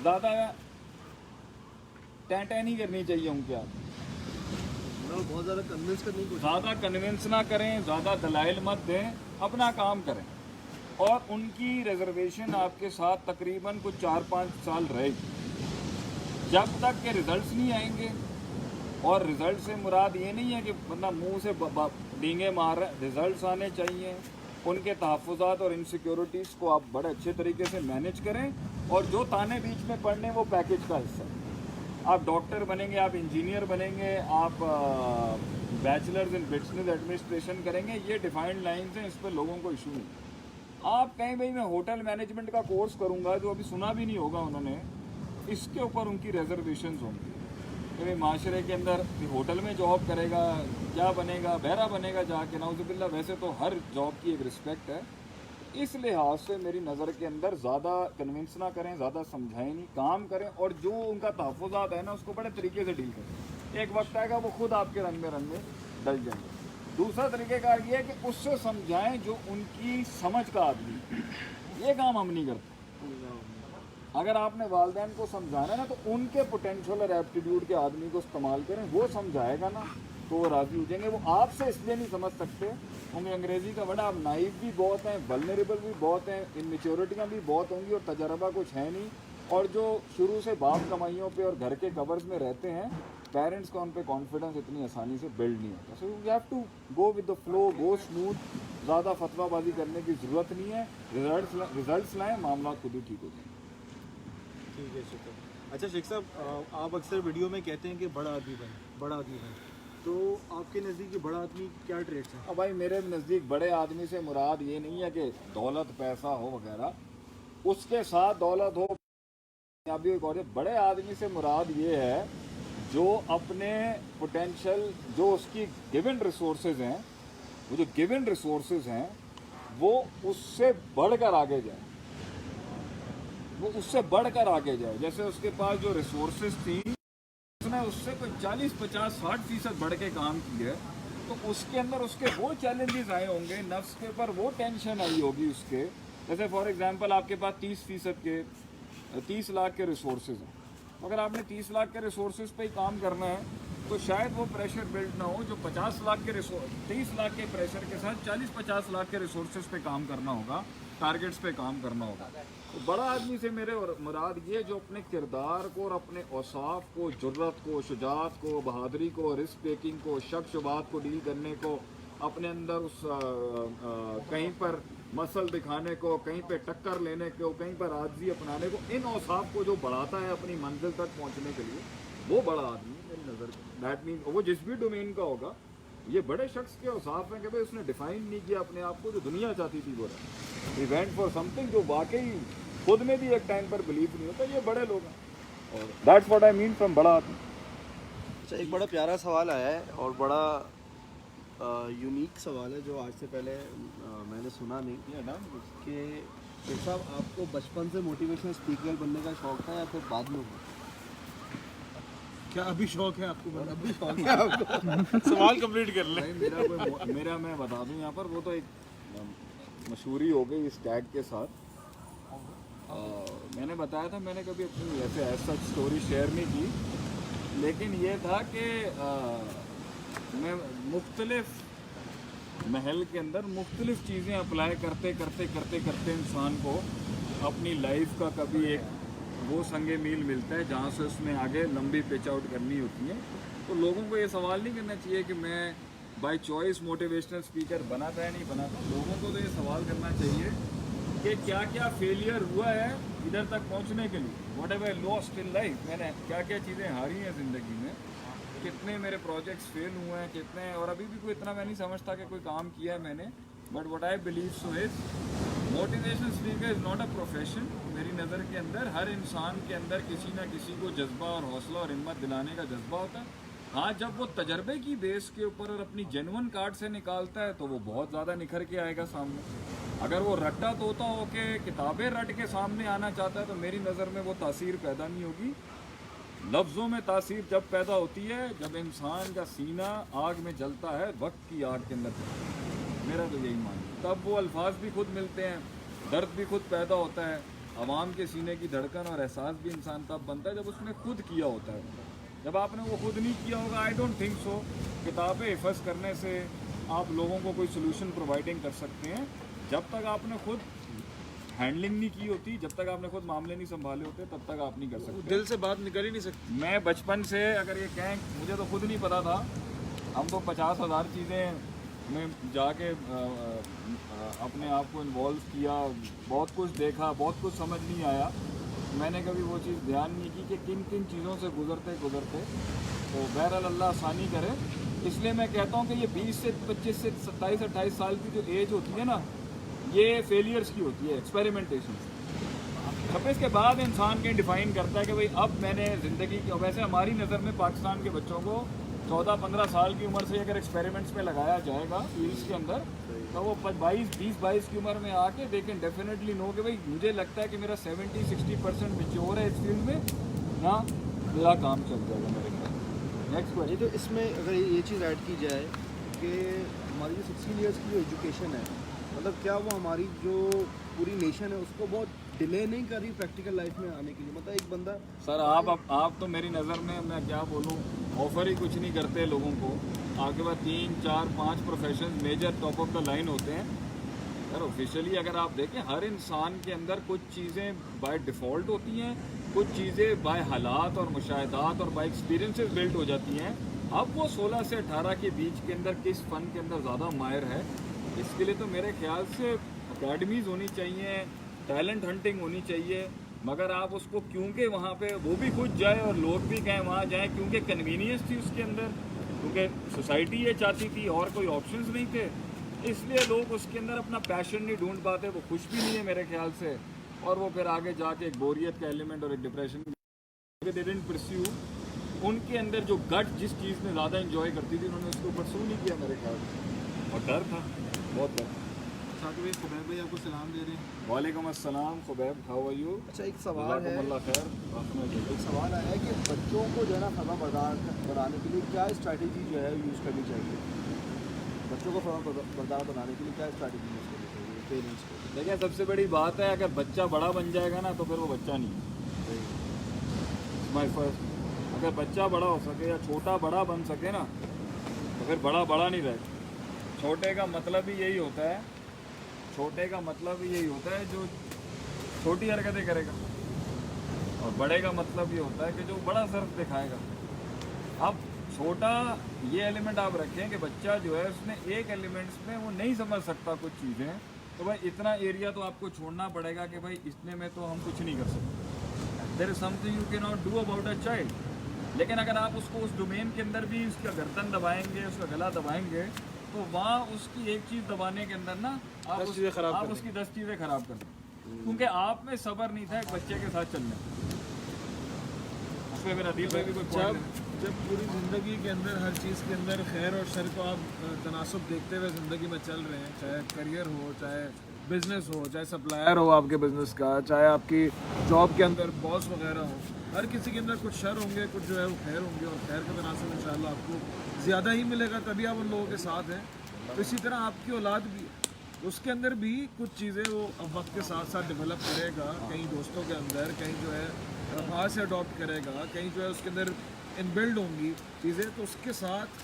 ज़्यादा टैं नहीं करनी चाहिए उनके आप, बहुत ज़्यादा कन्विंस करने की ज़्यादा कन्विंस ना करें, ज़्यादा दलाइल मत दें, अपना काम करें। और उनकी रिजर्वेशन आपके साथ तकरीबन कुछ 4-5 साल रहेगी, जब तक के रिजल्ट्स नहीं आएंगे। और रिजल्ट से मुराद ये नहीं है कि बंदा मुंह से डींगे मार रहा है, रिजल्ट्स आने चाहिए। उनके तहफ़्फ़ुज़ात और इनसिक्योरिटीज़ को आप बड़े अच्छे तरीके से मैनेज करें, और जो ताने बीच में पड़ने वो पैकेज का हिस्सा है। आप डॉक्टर बनेंगे, आप इंजीनियर बनेंगे, आप बैचलर्स इन बिजनेस एडमिनिस्ट्रेशन करेंगे, ये डिफाइंड लाइन्स हैं, इस पर लोगों को इशू नहीं। आप कहीं भाई मैं होटल मैनेजमेंट का कोर्स करूंगा, जो अभी सुना भी नहीं होगा उन्होंने, इसके ऊपर उनकी रिजर्वेशंस होंगी कि भाई माशरे के अंदर होटल में जॉब करेगा, क्या बनेगा, बहरा बनेगा जाके, नाउज़ुबिल्लाह। वैसे तो हर जॉब की एक रिस्पेक्ट है, इस लिहाज से मेरी नज़र के अंदर ज़्यादा कन्विंस ना करें, ज़्यादा समझाएं नहीं, काम करें। और जो उनका तहफ़्फ़ुज़ात है ना उसको बड़े तरीके से डील करें। एक वक्त आएगा वो खुद आपके रंग में डल जाएंगे। दूसरा तरीक़ेकार ये है कि उससे समझाएं जो उनकी समझ का आदमी, ये काम हम नहीं करते। अगर आपने वालिदैन को समझाना है ना, तो उनके पोटेंशियल और एप्टीट्यूड के आदमी को इस्तेमाल करें, वो समझाएगा ना तो वो राज़ी हो जाएंगे। वो आपसे इसलिए नहीं समझ सकते होंगे, अंग्रेज़ी का बड़ा, आप नाइव भी बहुत हैं, वल्नरेबल भी बहुत हैं, इनमेच्योरिटियाँ भी बहुत होंगी, और तजर्बा कुछ है नहीं। और जो शुरू से बाप कमाइयों पे और घर के कवर्स में रहते हैं, पेरेंट्स का उन पे कॉन्फिडेंस इतनी आसानी से बिल्ड नहीं होता। So you have to go with the flow, go smooth, ज़्यादा फतवाबाजी करने की ज़रूरत नहीं है। रिजल्ट्स लाएँ, मामला खुद ही ठीक हो जाएंगे। ठीक है शेख साहब। अच्छा शेख साहब, आप अक्सर वीडियो में कहते हैं कि बड़ा आदमी बने, बड़ा आदमी बने, तो आपके नज़दीक बड़ा आदमी क्या ट्रेड्स हैं? अब भाई मेरे नज़दीक बड़े आदमी से मुराद ये नहीं है कि दौलत पैसा हो वगैरह, उसके साथ दौलत हो कामयाबी एक और। बड़े आदमी से मुराद ये है जो अपने पोटेंशियल, जो उसकी गिवन रिसोर्सेज हैं, वो जो गिवन रिसोर्सेज हैं वो उससे बढ़कर आगे जाए, वो उससे बढ़कर आगे जाए। जैसे उसके पास जो रिसोर्सेज थी, उसने उससे कोई 40, 50, 60% बढ़ के काम किया, तो उसके अंदर उसके वो चैलेंजेस आए होंगे, नफ्स के ऊपर वो टेंशन आई होगी उसके। जैसे फॉर एग्जांपल आपके पास 30% के 30 लाख के रिसोर्सेज हैं, अगर आपने 30 लाख के रिसोर्सेज पे ही काम करना है तो शायद वो प्रेशर बिल्ड ना हो जो 50 लाख के 30 लाख के प्रेशर के साथ 40-50 लाख के रिसोर्सेज पे काम करना होगा, टारगेट्स पे काम करना होगा। तो बड़ा आदमी से मेरे और मुराद ये जो अपने किरदार को और अपने औसाफ को, जुर्रत को, शुजात को, बहादुरी को, रिस्क टेकिंग को, शक शुबात को डील करने को, अपने अंदर उस कहीं पर मसल दिखाने को, कहीं पे टक्कर लेने को, कहीं पर आजिज़ी अपनाने को, इन औसाफ को जो बढ़ाता है अपनी मंजिल तक पहुंचने के लिए, वो बड़ा आदमी है मेरी नज़र में। दैट मीन वो जिस भी डोमेन का होगा, ये बड़े शख्स के औसाफ हैं कि भाई उसने डिफाइन नहीं किया अपने आप को, जो दुनिया चाहती थी वो रहा, ही वेंट फॉर समथिंग जो वाकई खुद में भी एक टाइम पर बिलीव नहीं होता। ये बड़े लोग हैं, और that's what I mean from बड़ा आदमी। अच्छा, एक बड़ा प्यारा सवाल आया है और बड़ा यूनिक सवाल है जो आज से पहले मैंने सुना नहीं कि शेख साहब आपको बचपन से मोटिवेशनल स्पीकर बनने का शौक था या फिर बाद में हुआ? क्या अभी शौक है आपको? अभी शौक है आपको? सवाल कंप्लीट कर ले। मेरा मैं बता दूं यहाँ पर, वो तो एक मशहूरी हो गई इस टैग के साथ। मैंने बताया था मैंने कभी अपनी ऐसे ऐसा स्टोरी शेयर नहीं की, लेकिन ये था कि मैं मुख्तलिफ महल के अंदर मुख्तलिफ चीज़ें अप्लाई करते करते करते करते इंसान को अपनी लाइफ का कभी एक वो संगे मील मिलता है जहाँ से उसमें आगे लंबी पिच आउट करनी होती है। तो लोगों को ये सवाल नहीं करना चाहिए कि मैं बाय चॉइस मोटिवेशनल स्पीकर बना था या नहीं बना था। लोगों को तो ये सवाल करना चाहिए कि क्या क्या फेलियर हुआ है इधर तक पहुंचने के लिए, what ever lost in life, मैंने क्या क्या चीज़ें हारी हैं ज़िंदगी में, कितने मेरे प्रोजेक्ट्स फेल हुए हैं, कितने, और अभी भी कोई इतना मैं नहीं समझता कि कोई काम किया है मैंने, but what I believe so is motivational speaker is not a profession. मेरी नज़र के अंदर हर इंसान के अंदर किसी ना किसी को जज्बा और हौसला और हिम्मत दिलाने का जज्बा होता है। हाँ, जब वो तजर्बे की बेस के ऊपर और अपनी जेन्युइन कार्ड से निकालता है तो वो बहुत ज़्यादा निखर के आएगा सामने। अगर वो रट्टा तोता हो के किताबें रट के सामने आना चाहता है तो मेरी नज़र में वो तासीर पैदा नहीं होगी। लफ्ज़ों में तासीर जब पैदा होती है जब इंसान का सीना आग में जलता है, वक्त की आग के अंदर, मेरा तो यही मान है। तब वो अल्फाज भी खुद मिलते हैं, दर्द भी खुद पैदा होता है, आवाम के सीने की धड़कन और एहसास भी इंसान तब बनता है जब उसने खुद किया होता है। जब आपने वो खुद नहीं किया होगा, आई डोंट थिंक सो किताबें हिफ़्ज़ करने से आप लोगों को कोई सोल्यूशन प्रोवाइडिंग कर सकते हैं। जब तक आपने खुद हैंडलिंग नहीं की होती, जब तक आपने खुद मामले नहीं संभाले होते, तब तक आप नहीं कर सकते। दिल से बात निकल ही नहीं सकती। मैं बचपन से अगर ये कहें, मुझे तो खुद नहीं पता था, हम तो 50,000 चीज़ें में जाके अपने आप को इन्वॉल्व किया, बहुत कुछ देखा, बहुत कुछ समझ नहीं आया। मैंने कभी वो चीज़ ध्यान नहीं की कि किन किन चीज़ों से गुजरते गुजरते, तो बहरहाल अल्लाह आसानी करे। इसलिए मैं कहता हूँ कि ये 20 से 25 से 27-28 साल की जो एज होती है ना, ये फेलियर्स की होती है, एक्सपेरिमेंटेशन। 26 के बाद इंसान के डिफ़ाइन करता है कि भाई अब मैंने ज़िंदगी की, वैसे हमारी नज़र में पाकिस्तान के बच्चों को 14-15 साल की उम्र से अगर एक्सपेरिमेंट्स में लगाया जाएगा फील्ड्स के अंदर, तो वो 20-22 की उम्र में आके दे कैन डेफिनेटली नो कि भाई मुझे लगता है कि मेरा 70-60% मैच्योर है इस फील्ड में ना, मेरा काम चल जाएगा मेरे ख्याल। नेक्स्ट ये तो इसमें अगर ये चीज़ ऐड की जाए कि हमारी जो 16 ईयर्स की जो एजुकेशन है, मतलब क्या वो हमारी जो पूरी नेशन है उसको बहुत डिले नहीं कर रही प्रैक्टिकल लाइफ में आने के लिए? मतलब एक बंदा, सर आप तो मेरी नज़र में, मैं क्या बोलूँ, ऑफ़र ही कुछ नहीं करते लोगों को। आपके पास 3, 4, 5 profession major top of the line होते हैं। सर ऑफिशियली अगर आप देखें, हर इंसान के अंदर कुछ चीज़ें बाय डिफ़ॉल्ट होती हैं, कुछ चीज़ें बाय हालात और मुशाहिदात और बाय एक्सपीरियंसेस बिल्ट हो जाती हैं। अब वो 16 से 18 के बीच के अंदर किस फ़न के अंदर ज़्यादा माहिर है, इसके लिए तो मेरे ख्याल से अकेडमीज़ होनी चाहिए, टैलेंट हंटिंग होनी चाहिए। मगर आप उसको, क्योंकि वहाँ पे वो भी खुद जाए और लोग भी कहें वहाँ जाएं, क्योंकि कन्वीनियंस थी उसके अंदर, क्योंकि सोसाइटी ये चाहती थी और कोई ऑप्शंस नहीं थे, इसलिए लोग उसके अंदर अपना पैशन नहीं ढूंढ पाते। वो खुश भी नहीं है मेरे ख्याल से, और वो फिर आगे जाके एक बोरियत का एलिमेंट और एक डिप्रेशन दे डिडंट परस्यू। उनके अंदर जो गट जिस चीज़ में ज़्यादा इंजॉय करती थी, उन्होंने उसको परस्यू नहीं किया मेरे ख्याल से, और डर था, बहुत डर। साकिब भाई, खुबैब भाई आपको सलाम दे रहे हैं। वालेकुम अस्सलाम खुबैब, हाउ आर यू? अच्छा एक सवाल है, जज़ाकुमुल्लाह खैर। एक सवाल आया है कि बच्चों को जो है ना फर्मा बरदार बनाने के लिए क्या स्ट्रैटेजी जो है यूज़ करनी चाहिए? बच्चों को फर्मा बरदार बनाने के लिए क्या स्ट्रैटेजी यूज़ करनी चाहिए पेरेंट्स को? देखिए, सबसे बड़ी बात है, अगर बच्चा बड़ा बन जाएगा ना तो फिर वो बच्चा नहीं है। माय फर्स्ट, अगर बच्चा बड़ा हो सके या छोटा बड़ा बन सके ना, तो फिर बड़ा बड़ा नहीं रहे। छोटे का मतलब ही यही होता है, छोटे का मतलब यही होता है जो छोटी हरकतें करेगा, और बड़े का मतलब ये होता है कि जो बड़ा सर्फ दिखाएगा। अब छोटा ये एलिमेंट आप रखें कि बच्चा जो है उसने एक एलिमेंट्स में वो नहीं समझ सकता कुछ चीज़ें, तो भाई इतना एरिया तो आपको छोड़ना पड़ेगा कि भाई इतने में तो हम कुछ नहीं कर सकते। There is something you can not do about a child. लेकिन अगर आप उसको उस डोमेन के अंदर भी उसका गर्दन दबाएंगे, उसका गला दबाएंगे, तो वहाँ उसकी एक चीज़ दबाने के अंदर ना आप उसकी 10 चीज़ें ख़राब कर दें, क्योंकि आप में सब्र नहीं था एक बच्चे के साथ चलने। उसमें मेरा दिल भाई भी कोई जब पूरी ज़िंदगी के अंदर हर चीज़ के अंदर खैर और शर को आप तनासुब देखते हुए ज़िंदगी में चल रहे हैं, चाहे करियर हो, चाहे बिज़नेस हो, चाहे सप्लायर हो आपके बिज़नेस का, चाहे आपकी जॉब के अंदर बॉस वगैरह हो, हर किसी के अंदर कुछ शर होंगे, कुछ जो है वो खैर होंगे, और खैर का तनासुब इंशाअल्लाह आपको ज़्यादा ही मिलेगा, तभी आप उन लोगों के साथ हैं। तो इसी तरह आपकी औलाद भी है, उसके अंदर भी कुछ चीज़ें वो अब वक्त के साथ साथ डेवलप करेगा, कहीं दोस्तों के अंदर, कहीं जो है बाहर से अडॉप्ट करेगा, कहीं जो है उसके अंदर इनबिल्ड होंगी चीज़ें, तो उसके साथ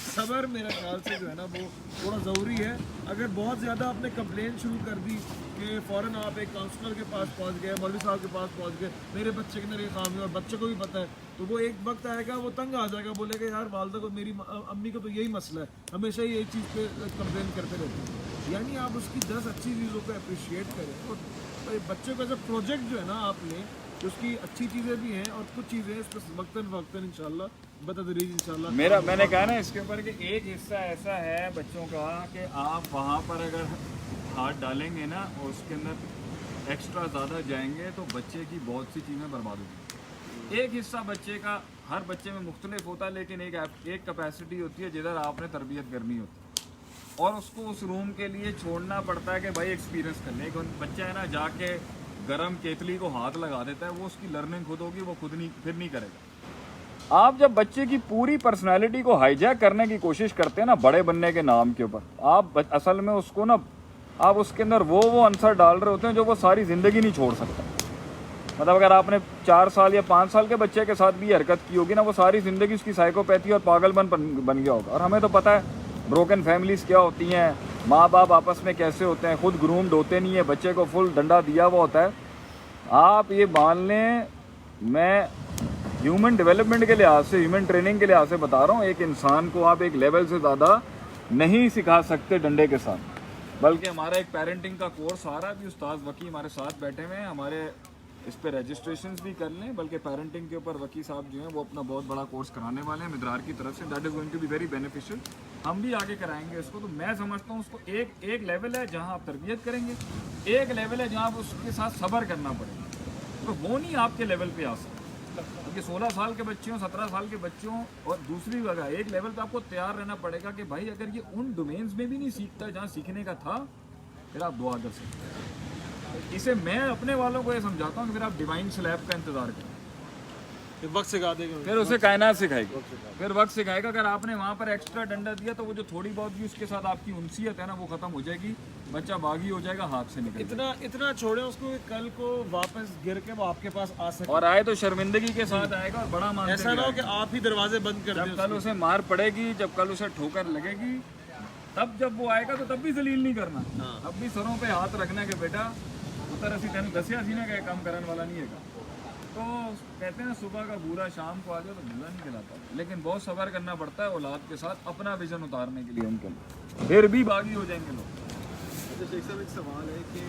सब्र मेरे ख्याल से जो है ना वो थोड़ा ज़रूरी है। अगर बहुत ज़्यादा आपने कंप्लेन शुरू कर दी कि फ़ौरन आप एक काउंसलर के पास पहुंच गए, मौलवी साहब के पास पहुंच गए, मेरे बच्चे के अंदर ये काम है और बच्चे को भी पता है, तो वो एक वक्त आएगा वो तंग आ जाएगा, बोलेगा यार वालदा को, मेरी अम्मी को तो यही मसला है, हमेशा ही एक चीज़ पे कंप्लेन करते रहते हैं। यानी आप उसकी 10 अच्छी चीज़ों को अप्रिशिएट करें और बच्चों का जब प्रोजेक्ट जो है ना आप लें, तो उसकी अच्छी चीज़ें भी हैं और कुछ चीज़ें इस पर वक्तन इंशाल्लाह बतदरीज इंशाल्लाह। मैंने कहा ना इसके ऊपर कि एक हिस्सा ऐसा है बच्चों का कि आप वहाँ पर अगर हाथ डालेंगे ना और उसके अंदर एक्स्ट्रा ज़्यादा जाएंगे तो बच्चे की बहुत सी चीज़ें बर्बाद होगी। एक हिस्सा बच्चे का हर बच्चे में मुख्तलिफ होता है, लेकिन एक कैपेसिटी होती है जिधर आपने तरबियत करनी होती है और उसको उस रूम के लिए छोड़ना पड़ता है कि भाई एक्सपीरियंस करने। एक बच्चा है ना जाके गरम केतली को हाथ लगा देता है, वो उसकी लर्निंग खुद होगी, वो खुद नहीं फिर नहीं करेगा। आप जब बच्चे की पूरी पर्सनालिटी को हाईजैक करने की कोशिश करते हैं ना बड़े बनने के नाम के ऊपर, आप असल में उसको ना आप उसके अंदर वो आंसर डाल रहे होते हैं जो वो सारी ज़िंदगी नहीं छोड़ सकता। मतलब अगर आपने 4 साल या 5 साल के बच्चे के साथ भी हरकत की होगी ना, वो सारी ज़िंदगी उसकी साइकोपैथी और पागलपन बन गया होगा। और हमें तो पता है ब्रोकन फैमिलीज़ क्या होती हैं, माँ बाप आपस में कैसे होते हैं, खुद ग्रूम्ड होते नहीं है, बच्चे को फुल डंडा दिया हुआ होता है। आप ये मान लें, मैं ह्यूमन डेवलपमेंट के लिहाज से, ह्यूमन ट्रेनिंग के लिहाज से बता रहा हूँ, एक इंसान को आप एक लेवल से ज़्यादा नहीं सिखा सकते डंडे के साथ। बल्कि हमारा एक पेरेंटिंग का कोर्स आ रहा है, अभी उस्ताद वकी हमारे साथ बैठे हुए हैं, हमारे इस पे रजिस्ट्रेशंस भी कर लें। बल्कि पेरेंटिंग के ऊपर वकी साहब जो हैं वो अपना बहुत बड़ा कोर्स कराने वाले हैं मिदरार की तरफ से। That is going to be very beneficial. हम भी आगे कराएंगे इसको। तो मैं समझता हूँ उसको एक लेवल है जहाँ आप तरबियत करेंगे, एक लेवल है जहाँ आप उसके साथ सब्र करना पड़ेगा, तो वो नहीं आपके लेवल पे आ सकता। क्योंकि 16 साल के बच्चों, 17 साल के बच्चों, और दूसरी जगह एक लेवल पे आपको तैयार रहना पड़ेगा कि भाई अगर ये उन डोमेन्स में भी नहीं सीखता जहाँ सीखने का था, फिर आप दुआ कर सकते हैं। इसे मैं अपने वालों को ये समझाता हूँ कि फिर आप डिवाइन स्लैब का इंतज़ार करें, वक्त सिखा देगा, फिर उसे कायनात सिखाएगी, फिर वक्त सिखाएगा। अगर आपने वहाँ पर एक्स्ट्रा डंडा दिया तो वो जो थोड़ी बहुत भी उसके साथ आपकी उनसीयत है ना वो ख़त्म हो जाएगी, बच्चा बागी हो जाएगा, हाथ से निकल जाएगा। इतना छोड़े उसको कि कल को वापस गिर के वो आपके पास आ सके, और आए तो शर्मिंदगी के साथ आएगा और बड़ा मान ऐसा ना हो कि आप ही दरवाजे बंद कर जब कल उसे मार पड़ेगी, जब कल उसे ठोकर लगेगी, तब जब वो आएगा तो तब भी जलील नहीं करना, तब भी सरों पे हाथ रखना कि बेटा उतर असी तेन दसिया सी ना काम करने वाला नहीं है। तो कहते हैं सुबह का बुरा शाम को आ जाए तो बुरा नहीं खिलाता, लेकिन बहुत सब्र करना पड़ता है औलाद के साथ अपना विजन उतारने के लिए उनके लिए, फिर भी बागी हो जाएंगे लोग। अच्छा शेख साहब, एक सवाल है कि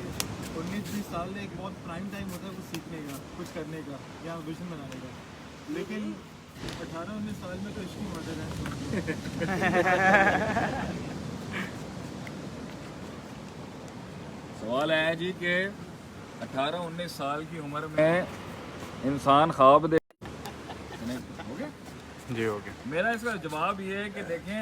19-20 साल में एक बहुत प्राइम टाइम होता है कुछ सीखने का, कुछ करने का या विजन बनाने का, लेकिन 18-19 साल में तो इश्क ही मर्डर है। सवाल है जी कि 18-19 साल की उम्र में इंसान ख्वाब दे हो गया जी, हो गया। मेरा इसका जवाब ये है कि देखें,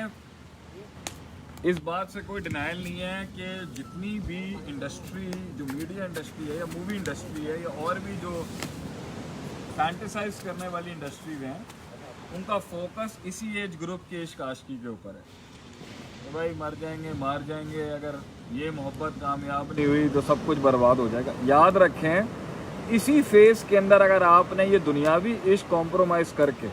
इस बात से कोई डिनाइल नहीं है कि जितनी भी इंडस्ट्री, जो मीडिया इंडस्ट्री है या मूवी इंडस्ट्री है या और भी जो फैंटेसाइज करने वाली इंडस्ट्रीज हैं, उनका फोकस इसी एज ग्रुप के इश्क आशिकी के ऊपर है। तो भाई मर जाएंगे, मार जाएंगे, अगर ये मोहब्बत कामयाब नहीं हुई तो सब कुछ बर्बाद हो जाएगा। याद रखें, इसी फेस के अंदर अगर आपने ये दुनियावी इश्क कॉम्प्रोमाइज़ करके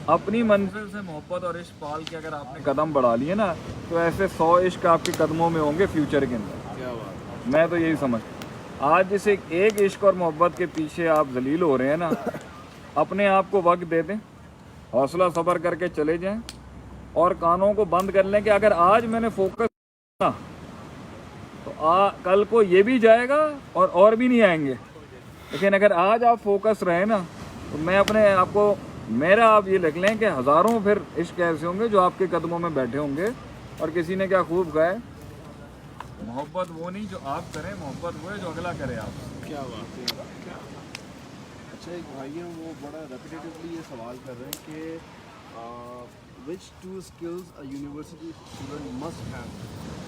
अपनी मंजिल से मोहब्बत और इश्क पाल के अगर आपने कदम बढ़ा लिए ना, तो ऐसे 100 इश्क आपके कदमों में होंगे फ्यूचर के अंदर। क्या बात। मैं तो यही समझता हूँ। आज जिस एक इश्क और मोहब्बत के पीछे आप जलील हो रहे हैं ना, अपने आप को वक्त दे दें, हौसला सब्र करके चले जाएं और कानों को बंद कर लें कि अगर आज मैंने फोकस ना तो कल को ये भी जाएगा और भी नहीं आएंगे। लेकिन अगर आज आप फोकस रहे ना, तो मैं अपने आप को, मेरा आप ये लिख लें कि हज़ारों फिर इश्क ऐसे होंगे जो आपके कदमों में बैठे होंगे। और किसी ने क्या खूब कहा है, मोहब्बत वो नहीं जो आप करें, मोहब्बत वो है जो अगला करे आप। क्या बात है। अच्छा, एक भाई हैं वो बड़ा रेपिटेटिवली ये सवाल कर रहे हैं कि which 2 skills a university student must have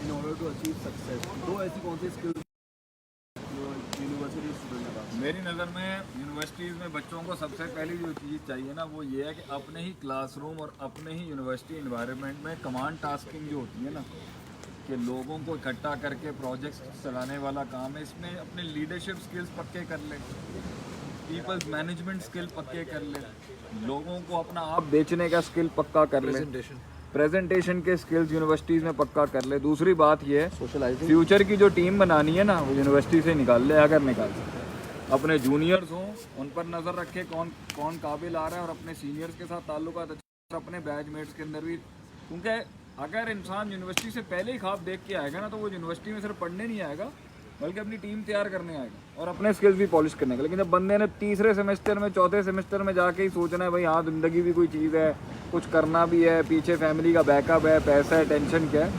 in order to achieve success? 2 ऐसी कौन सी स्किल्स यूनिवर्सिटी स्टूडेंट के पास? मेरी नज़र में यूनिवर्सिटीज़ में बच्चों को सबसे पहली जो चीज़ चाहिए ना, वो ये है कि अपने ही क्लासरूम और अपने ही यूनिवर्सिटी इन्वायरमेंट में कमांड टास्किंग जो होती है ना, کہ لوگوں کو اکٹھا کر کے پروجیکٹس چلانے والا کام ہے. اس میں اپنے لیڈرشپ سکلز پکے کر لیں, پیپلز مینجمنٹ سکل پکے کر لیں, لوگوں کو اپنا آپ بیچنے کا سکل پکا کر لیں, پریزنٹیشن کے سکلز یونیورسٹیز میں پکا کر لیں. دوسری بات یہ ہے فیوچر کی جو ٹیم بنانی ہے نا وہ یونیورسٹی سے نکال لے اگر نکال سکتے. اپنے جونیئرز ہوں ان پر نظر رکھے کون قابل آ رہا ہے, اور اپنے سینئرز کے ساتھ تعلقات اچھے, اپنے بیچ میٹس کے اندر بھی, کیونکہ اگر انسان یونیورسٹی سے پہلے ہی خواب دیکھ کے آئے گا نا تو وہ یونیورسٹی میں صرف پڑھنے نہیں آئے گا بلکہ اپنی ٹیم تیار کرنے آئے گا اور اپنے سکلز بھی پالش کرنے کا. لیکن جب بندے نے تیسرے سیمسٹر میں چوتھے سیمسٹر میں جا کے ہی سوچنا ہے بھائی ہاں زندگی بھی کوئی چیز ہے, کچھ کرنا بھی ہے, پیچھے فیملی کا بیک اپ ہے, پیسہ ہے, ٹینشن کیا ہے,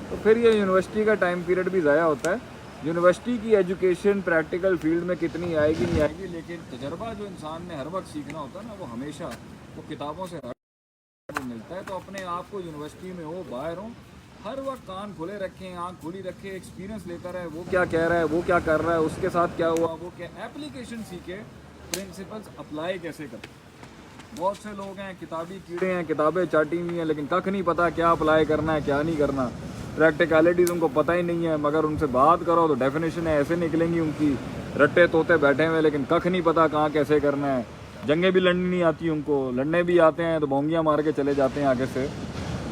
تو پھر یہ یونیورسٹی کا ٹائم پیریڈ بھی ضائع ہوتا ہے. یونیورسٹی کی ایجوکیشن پریکٹیکل فیلڈ میں کتنی آئے گی نہیں آئے گی, لیکن تجربہ جو انسان نے ہر وقت سیکھنا ہوتا ہے نا وہ ہمیشہ وہ کتابوں سے ملتا ہے. تو اپنے آپ کو یونیورسٹی میں ہو باہر ہوں ہر وقت کان کھلے رکھیں, آنکھ کھلی رکھیں, ایکسپیرینس لیتا رہے, وہ کیا کہہ رہا ہے, وہ کیا کر رہا ہے, اس کے ساتھ کیا ہوا, وہ کیا ایپلیکیشن سیکھے, پرنسپلس اپلائی کیسے کرتے. بہت سے لوگ ہیں کتابی کیڑے ہیں, کتابیں چاٹی ہوئی ہیں لیکن ککھ نہیں پتا کیا اپلائی کرنا ہے کیا نہیں کرنا, پریکٹیکلٹیز ان کو پتہ ہی نہیں ہے. مگر ان سے بات کرو تو ڈیفینیشن ایسے نکلیں گی ان کی, رٹے طوطے بیٹھے ہوئے لیکن ککھ نہیں پتا کہاں کیسے کرنا ہے. جنگیں بھی لڑنی نہیں آتی ان کو, لڑنے بھی آتے ہیں تو بونگیاں مار کے چلے جاتے ہیں آگے سے.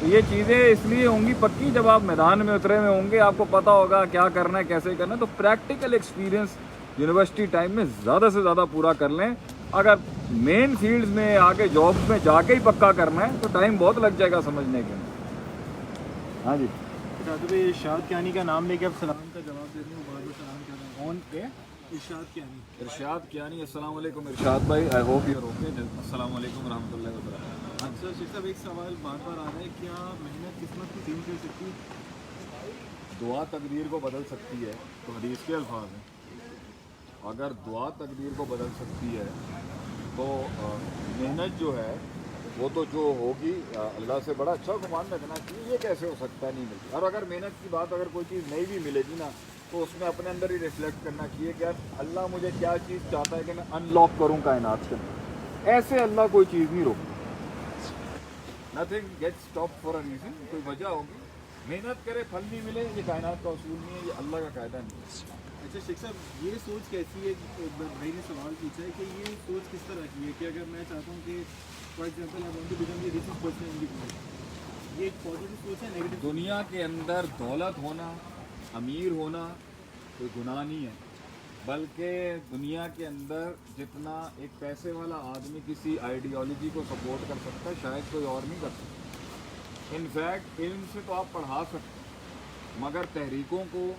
تو یہ چیزیں اس لیے ہوں گی پکی جب آپ میدان میں اترے ہوئے ہوں گے, آپ کو پتہ ہوگا کیا کرنا ہے کیسے کرنا ہے. تو پریکٹیکل ایکسپیرینس یونیورسٹی ٹائم میں زیادہ سے زیادہ پورا کر لیں. اگر مین فیلڈز میں آگے جابس میں جا کے ہی پکا کرنا ہے تو ٹائم بہت لگ جائے گا سمجھنے کے. ہاں جی بھائی ارشاد کیانی کا نام لے کے اب سلام کا جواب دے رہے ہیں, بہت بہت سلام کر رہے ہیں. کون کے ارشاد کیانی. ارشاد کیانی, السلام علیکم ارشاد بھائی, I hope you are okay. السلام علیکم ورحمۃ اللہ وبرکاتہ. سر شیخ صاحب ایک سوال بار بار آ رہا ہے, کیا محنت قسمت کو چینج کر سکتی ہے؟ دعا تقدیر کو بدل سکتی ہے تو حدیث کے الفاظ ہیں. اگر دعا تقدیر کو بدل سکتی ہے تو محنت جو ہے وہ تو جو ہوگی اللہ سے بڑا اچھا گمان رکھنا چاہیے, یہ کیسے ہو سکتا ہے نہیں ملتی. اور اگر محنت کی بات اگر کوئی چیز نہیں بھی ملے گی نا تو اس میں اپنے اندر ہی ریفلیکٹ کرنا چاہیے کہ یار اللہ مجھے کیا چیز چاہتا ہے کہ میں ان لاک کروں کائنات کے اندر. ایسے اللہ کوئی چیز نہیں روکتا. Nothing get stop for a reason, کوئی وجہ ہوگی. محنت کرے پھل نہیں ملے, یہ کائنات کا اصول نہیں ہے, یہ اللہ کا قاعدہ نہیں ہے. اچھا شیخ صاحب یہ سوچ کیسی ہے, بھائی نے سوال پوچھا ہے کہ یہ سوچ کس طرح کی ہے کہ اگر میں چاہتا ہوں کہ for example I want to become the richest person in the world, یہ ایک پازیٹیو سوچ ہے نیگیٹو؟ دنیا کے اندر دولت ہونا, امیر ہونا کوئی گناہ نہیں ہے, بلکہ دنیا کے اندر جتنا ایک پیسے والا آدمی کسی آئیڈیالوجی کو سپورٹ کر سکتا ہے شاید کوئی اور نہیں کر سکتا. انفیکٹ علم سے تو آپ پڑھا سکتے مگر تحریکوں کو,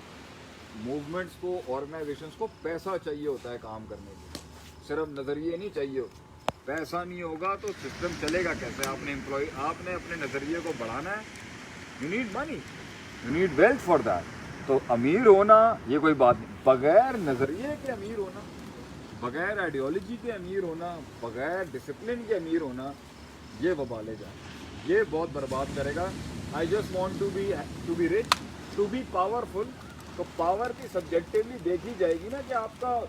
موومنٹس کو, آرگنائزیشنس کو پیسہ چاہیے ہوتا ہے کام کرنے کے لیے, صرف نظریے نہیں چاہیے ہوتے. پیسہ نہیں ہوگا تو سسٹم چلے گا کیسے؟ آپ نے اپنے نظریے کو بڑھانا ہے, you need money, you need wealth for that. تو امیر ہونا یہ کوئی بات نہیں, بغیر نظریے کے امیر ہونا, بغیر آئیڈیالوجی کے امیر ہونا, بغیر ڈسپلن کے امیر ہونا, یہ وبالے جائے, یہ بہت برباد کرے گا. I just want to be rich, to be powerful. تو پاور کی سبجیکٹیولی دیکھی جائے گی نا کہ آپ کا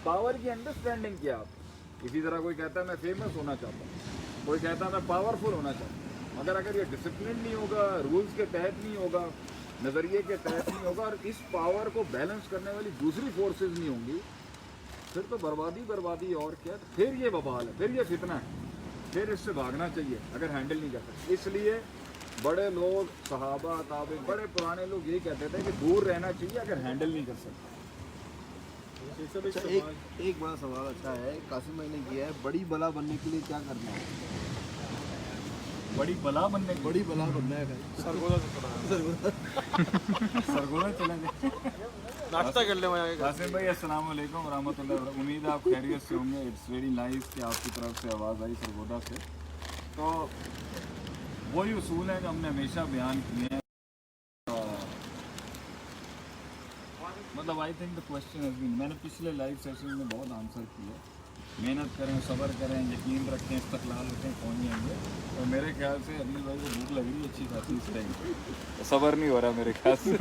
پاور کی انڈرسٹینڈنگ کیا. آپ اسی طرح کوئی کہتا ہے میں فیمس ہونا چاہتا ہوں, کوئی کہتا ہے میں پاورفل ہونا چاہتا ہوں, مگر اگر یہ ڈسپلن نہیں ہوگا, رولز کے تحت نہیں ہوگا, نظریے کے تحت نہیں ہوگا, اور اس پاور کو بیلنس کرنے والی دوسری فورسز نہیں ہوں گی, پھر تو بربادی. اور کیا, پھر یہ وبال ہے, پھر یہ فتنہ ہے, پھر اس سے بھاگنا چاہیے اگر ہینڈل نہیں کر سکتے. اس لیے بڑے لوگ, صحابہ, تابعین, بڑے پرانے لوگ یہی کہتے تھے کہ دور رہنا چاہیے اگر ہینڈل نہیں کر سکتے. ایک بڑا سوال اچھا ہے قاسم بھائی نے کیا ہے, بڑی بلا بننے کے لیے کیا کرنا ہے؟ بڑی بلا بننے, بڑی بلا بننا ہے سرگودا چلیں گے. ناشتہ کر لیں. قاسم بھائی السلام علیکم ورحمۃ اللہ وبرکاتہ. امید ہے آپ خیریت سے ہوں گے. اٹس ویری نائس کہ آپ کی طرف سے آواز آئی سرگودا سے. تو وہی اصول ہیں جو ہم نے ہمیشہ بیان کیے ہیں. مطلب I think the question has been, میں نے پچھلے لائیو سیشن میں بہت آنسر کیا. محنت کریں, صبر کریں, یقین رکھیں, استقلال رکھیں, پہنچ جائیں گے. اور میرے خیال سے علی بھائی کو بھوک لگ رہی ہے اچھی خاصی اس ٹائم, صبر نہیں ہو رہا میرے خیال سے.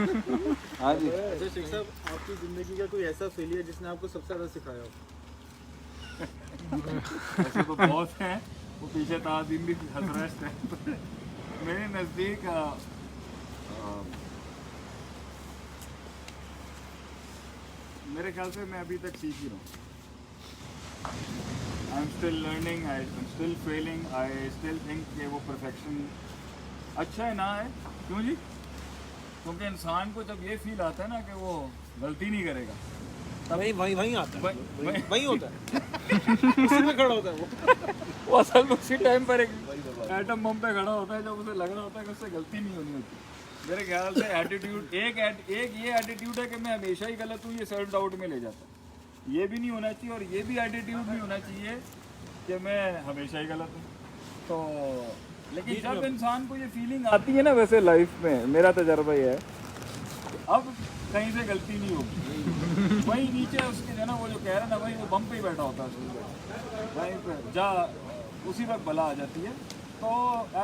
ہاں جی. اچھا شیخ صاحب آپ کی زندگی کا کوئی ایسا فیلئر جس نے آپ کو سب سے زیادہ سکھایا ہو؟ ایسے تو بہت ہیں, وہ پیچھے تعظیم بھی ہنس رہا ہے. میرے نزدیک मेरे ख्याल से मैं अभी तक सीख ही रहा हूँ. I am still learning, I am still failing, I still think कि वो परफेक्शन अच्छा है ना है. क्यों जी? क्योंकि इंसान को जब ये फील आता है ना कि वो गलती नहीं करेगा, वहीं आता है, वही- वहीं होता है उसी में खड़ा होता है वो. वो असल में उसी टाइम पर एक एटम बम पे खड़ा होता है जब उसे लग रहा होता है कि उससे गलती नहीं होनी होती. मेरे ख्याल से एटीट्यूड एक ये एटीट्यूड है कि मैं हमेशा ही गलत हूँ, ये सेल्फ डाउट में ले जाता है. ये भी नहीं होना चाहिए और ये भी एटीट्यूड नहीं होना चाहिए कि मैं हमेशा ही गलत हूँ. तो लेकिन जब इंसान को ये फीलिंग आती है ना, वैसे लाइफ में मेरा तजर्बा ये है कि अब कहीं से गलती नहीं होगी. वहीं नीचे उसके जो है ना वो जो कह रहा है ना भाई, वो बम पे ही बैठा होता है वहीं पे जा, उसी वक्त बला आ जाती है. तो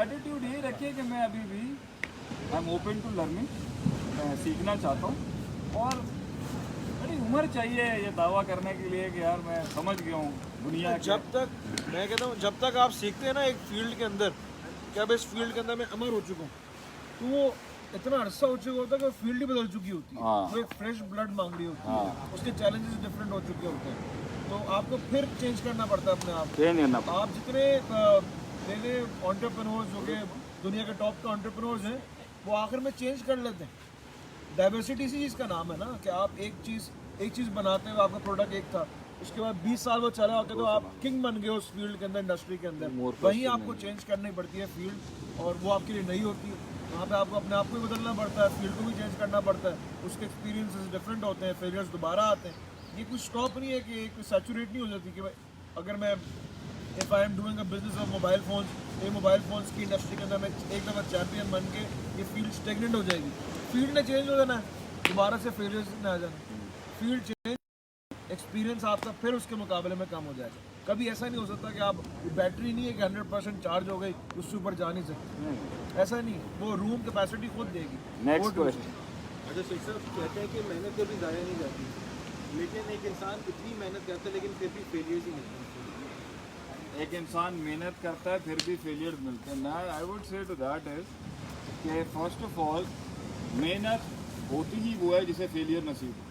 एटीट्यूड ये रखिए कि मैं अभी भी I am open to learning, मैं सीखना चाहता हूँ. और बड़ी उम्र चाहिए ये दावा करने के लिए कि यार मैं समझ गया हूँ दुनिया के. जब तक मैं कहता हूँ, जब तक आप सीखते हैं ना एक फील्ड के अंदर कि अब इस फील्ड के अंदर मैं अमर हो चुका हूँ, तो वो इतना अरसा हो चुका होता है कि फील्ड ही बदल चुकी होती है. हाँ. वो एक फ्रेश ब्लड मांग रही होती है, उसके चैलेंजेस डिफरेंट हो चुके होते हैं. तो आपको फिर चेंज करना पड़ता है अपने आप को. चेंज करना. आप जितने पहले एंटरप्रेन्योर्स हो गए, दुनिया के टॉप के एंटरप्रेन्योर्स हैं, वो आखिर में चेंज कर लेते हैं. डाइवर्सिटी इसी चीज़ का नाम है ना, कि आप एक चीज़ बनाते हो, आपका प्रोडक्ट एक था, उसके बाद 20 साल वो चला होता है तो आप किंग बन गए उस फील्ड के अंदर, इंडस्ट्री के अंदर. वहीं आपको चेंज करनी पड़ती है फील्ड, और वो आपके लिए नहीं होती है. वहाँ पे आपको अपने आप को भी बदलना पड़ता है, फील्ड को भी चेंज करना पड़ता है. उसके एक्सपीरियंसेस डिफरेंट होते हैं, फेलियर्स दोबारा आते हैं. ये कुछ स्टॉप नहीं है कि एक सैचुरेट नहीं हो जाती कि भाई अगर मैं if I am doing a business of mobile phones, ये मोबाइल फोन्स की इंडस्ट्री के अंदर मैं एक दफ़ा चैम्पियन बन के ये फील्ड स्टेगनेंट हो जाएगी. फील्ड ने चेंज हो जाना है, दोबारा से फेलियर्स में आ जाना. फील्ड चेंज, एक्सपीरियंस आपका फिर उसके मुकाबले में कम हो जाएगा. कभी ऐसा नहीं हो सकता कि आप बैटरी नहीं है कि 100% चार्ज हो गई, उससे ऊपर जा नहीं सकते. ऐसा नहीं है, वो रूम कैपेसिटी खुद देगी. Next question. अच्छा शेख साहब कहते हैं कि मेहनत कभी ज़ाया नहीं जाती, लेकिन एक इंसान इतनी मेहनत करता है लेकिन फिर भी फेलियर्स ही मिलते हैं. एक इंसान मेहनत करता है फिर भी फेलियर मिलते हैं ना. I would say to that is कि फर्स्ट ऑफ ऑल मेहनत होती ही वो है जिसे फेलियर नसीब हो.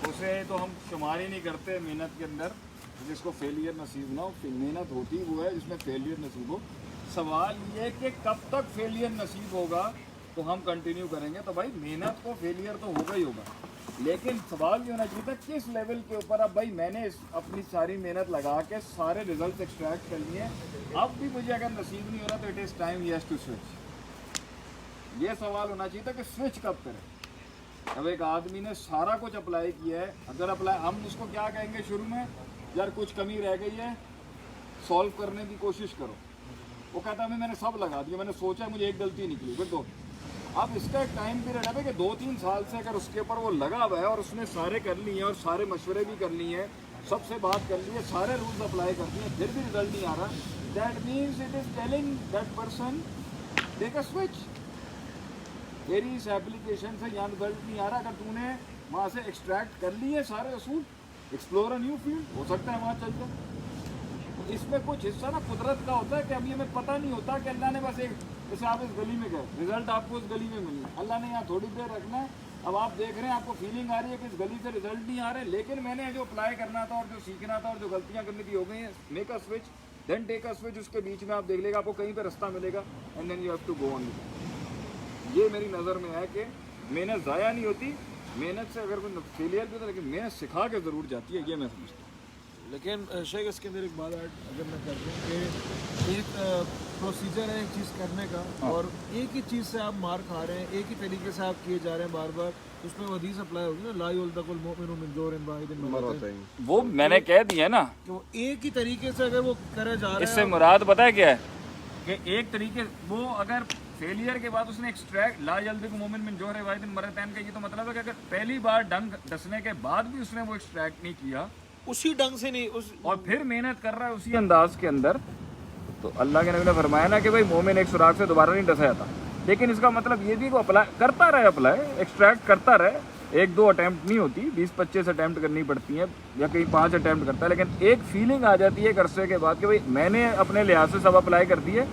उसे तो हम शुमार ही नहीं करते मेहनत के अंदर जिसको फेलियर नसीब ना हो. मेहनत होती वो है जिसमें फेलियर नसीब हो. सवाल ये है कि कब तक फेलियर नसीब होगा तो हम कंटिन्यू करेंगे. तो भाई मेहनत को फेलियर तो होगा ही होगा, लेकिन सवाल ये होना चाहिए था किस लेवल के ऊपर. अब भाई मैंने अपनी सारी मेहनत लगा के सारे रिजल्ट एक्सट्रैक्ट कर लिए, अब भी मुझे अगर नसीब नहीं हो रहा तो it is time yes to switch. ये सवाल होना चाहिए था कि स्विच कब करें. अब एक आदमी ने सारा कुछ अप्लाई किया है, अगर अप्लाई हम उसको क्या कहेंगे शुरू में, यार कुछ कमी रह गई है सॉल्व करने की कोशिश करो. वो कहता है मैंने सब लगा दिया, मैंने सोचा मुझे एक गलती निकली फिर दो. अब इसका एक टाइम पीरियड है कि 2-3 साल से अगर उसके ऊपर वो लगा हुआ है और उसने सारे कर लिए और सारे मशवरे भी कर लिए हैं, सबसे बात कर ली है, सारे रूल्स अप्लाई कर दिए, फिर भी रिजल्ट नहीं आ रहा, that means it is telling that person take a switch. तेरी इस एप्लीकेशन से यहाँ रिजल्ट नहीं आ रहा, अगर तूने वहाँ से एक्सट्रैक्ट कर लिए सारे असूल, एक्सप्लोर अ न्यू फील्ड, हो सकता है वहाँ चल जाए. इसमें कुछ हिस्सा ना कुदरत का होता है कि अभी हमें पता नहीं होता कि अल्लाह ने बस एक, जैसे आप इस गली में गए, रिजल्ट आपको इस गली में मिलना, अल्लाह ने यहाँ थोड़ी देर रखना है. अब आप देख रहे हैं, आपको फीलिंग आ रही है कि इस गली से रिजल्ट नहीं आ रहे, लेकिन मैंने जो अप्लाई करना था और जो सीखना था और जो गलतियाँ करनी थी हो गई हैं. Make a switch, then take a switch. उसके बीच में आप देख लेगा आपको कहीं पर रास्ता मिलेगा, and then you have to go on. ये मेरी नज़र में है कि मेहनत ज़ाया नहीं होती. मेहनत से अगर कोई फेलियर भी होता है लेकिन मेहनत सिखा के ज़रूर जाती है, ये मैं समझता हूँ. लेकिन शेख इसके अंदर एक बात अगर मैं कर दूँ कि एक प्रोसीजर है एक चीज़ करने का, और एक ही चीज़ से आप मार खा रहे हैं, एक ही तरीके से आप किए जा रहे हैं बार बार, उसमें वो हदीस अप्लाई होगी ना, ला युल्दकुल मुमिनु मिन जोरिन वाहिदिन मररतैन. वो मैंने कह दिया ना, तो एक ही तरीके से अगर वो करे जा रहे इससे हैं, मुराद पता है क्या है कि एक तरीके वो अगर फेलियर के बाद उसने एक्सट्रैक्ट ला जल्दी को मोमिन मिन जोहर वाहिदिन मररतैन का, ये तो मतलब है कि अगर पहली बार डंग डसने के बाद भी उसने वो एक्सट्रैक्ट नहीं किया उसी ढंग से नहीं उस और फिर मेहनत कर रहा है उसी अंदाज के अंदर, तो अल्लाह के नबी ने फरमाया ना कि भाई मोमिन एक सुराख से दोबारा नहीं डसा जाता. लेकिन इसका मतलब ये भी वो अप्लाई करता रहे, अप्लाई एक्सट्रैक्ट करता रहे. 1-2 अटैम्प्ट नहीं होती, 20-25 अटैम्प्ट करनी पड़ती हैं, या कहीं 5 अटैम्प्ट करता है. लेकिन एक फीलिंग आ जाती है एक अरसे के बाद कि भाई मैंने अपने लिहाज से सब अप्लाई कर दिए,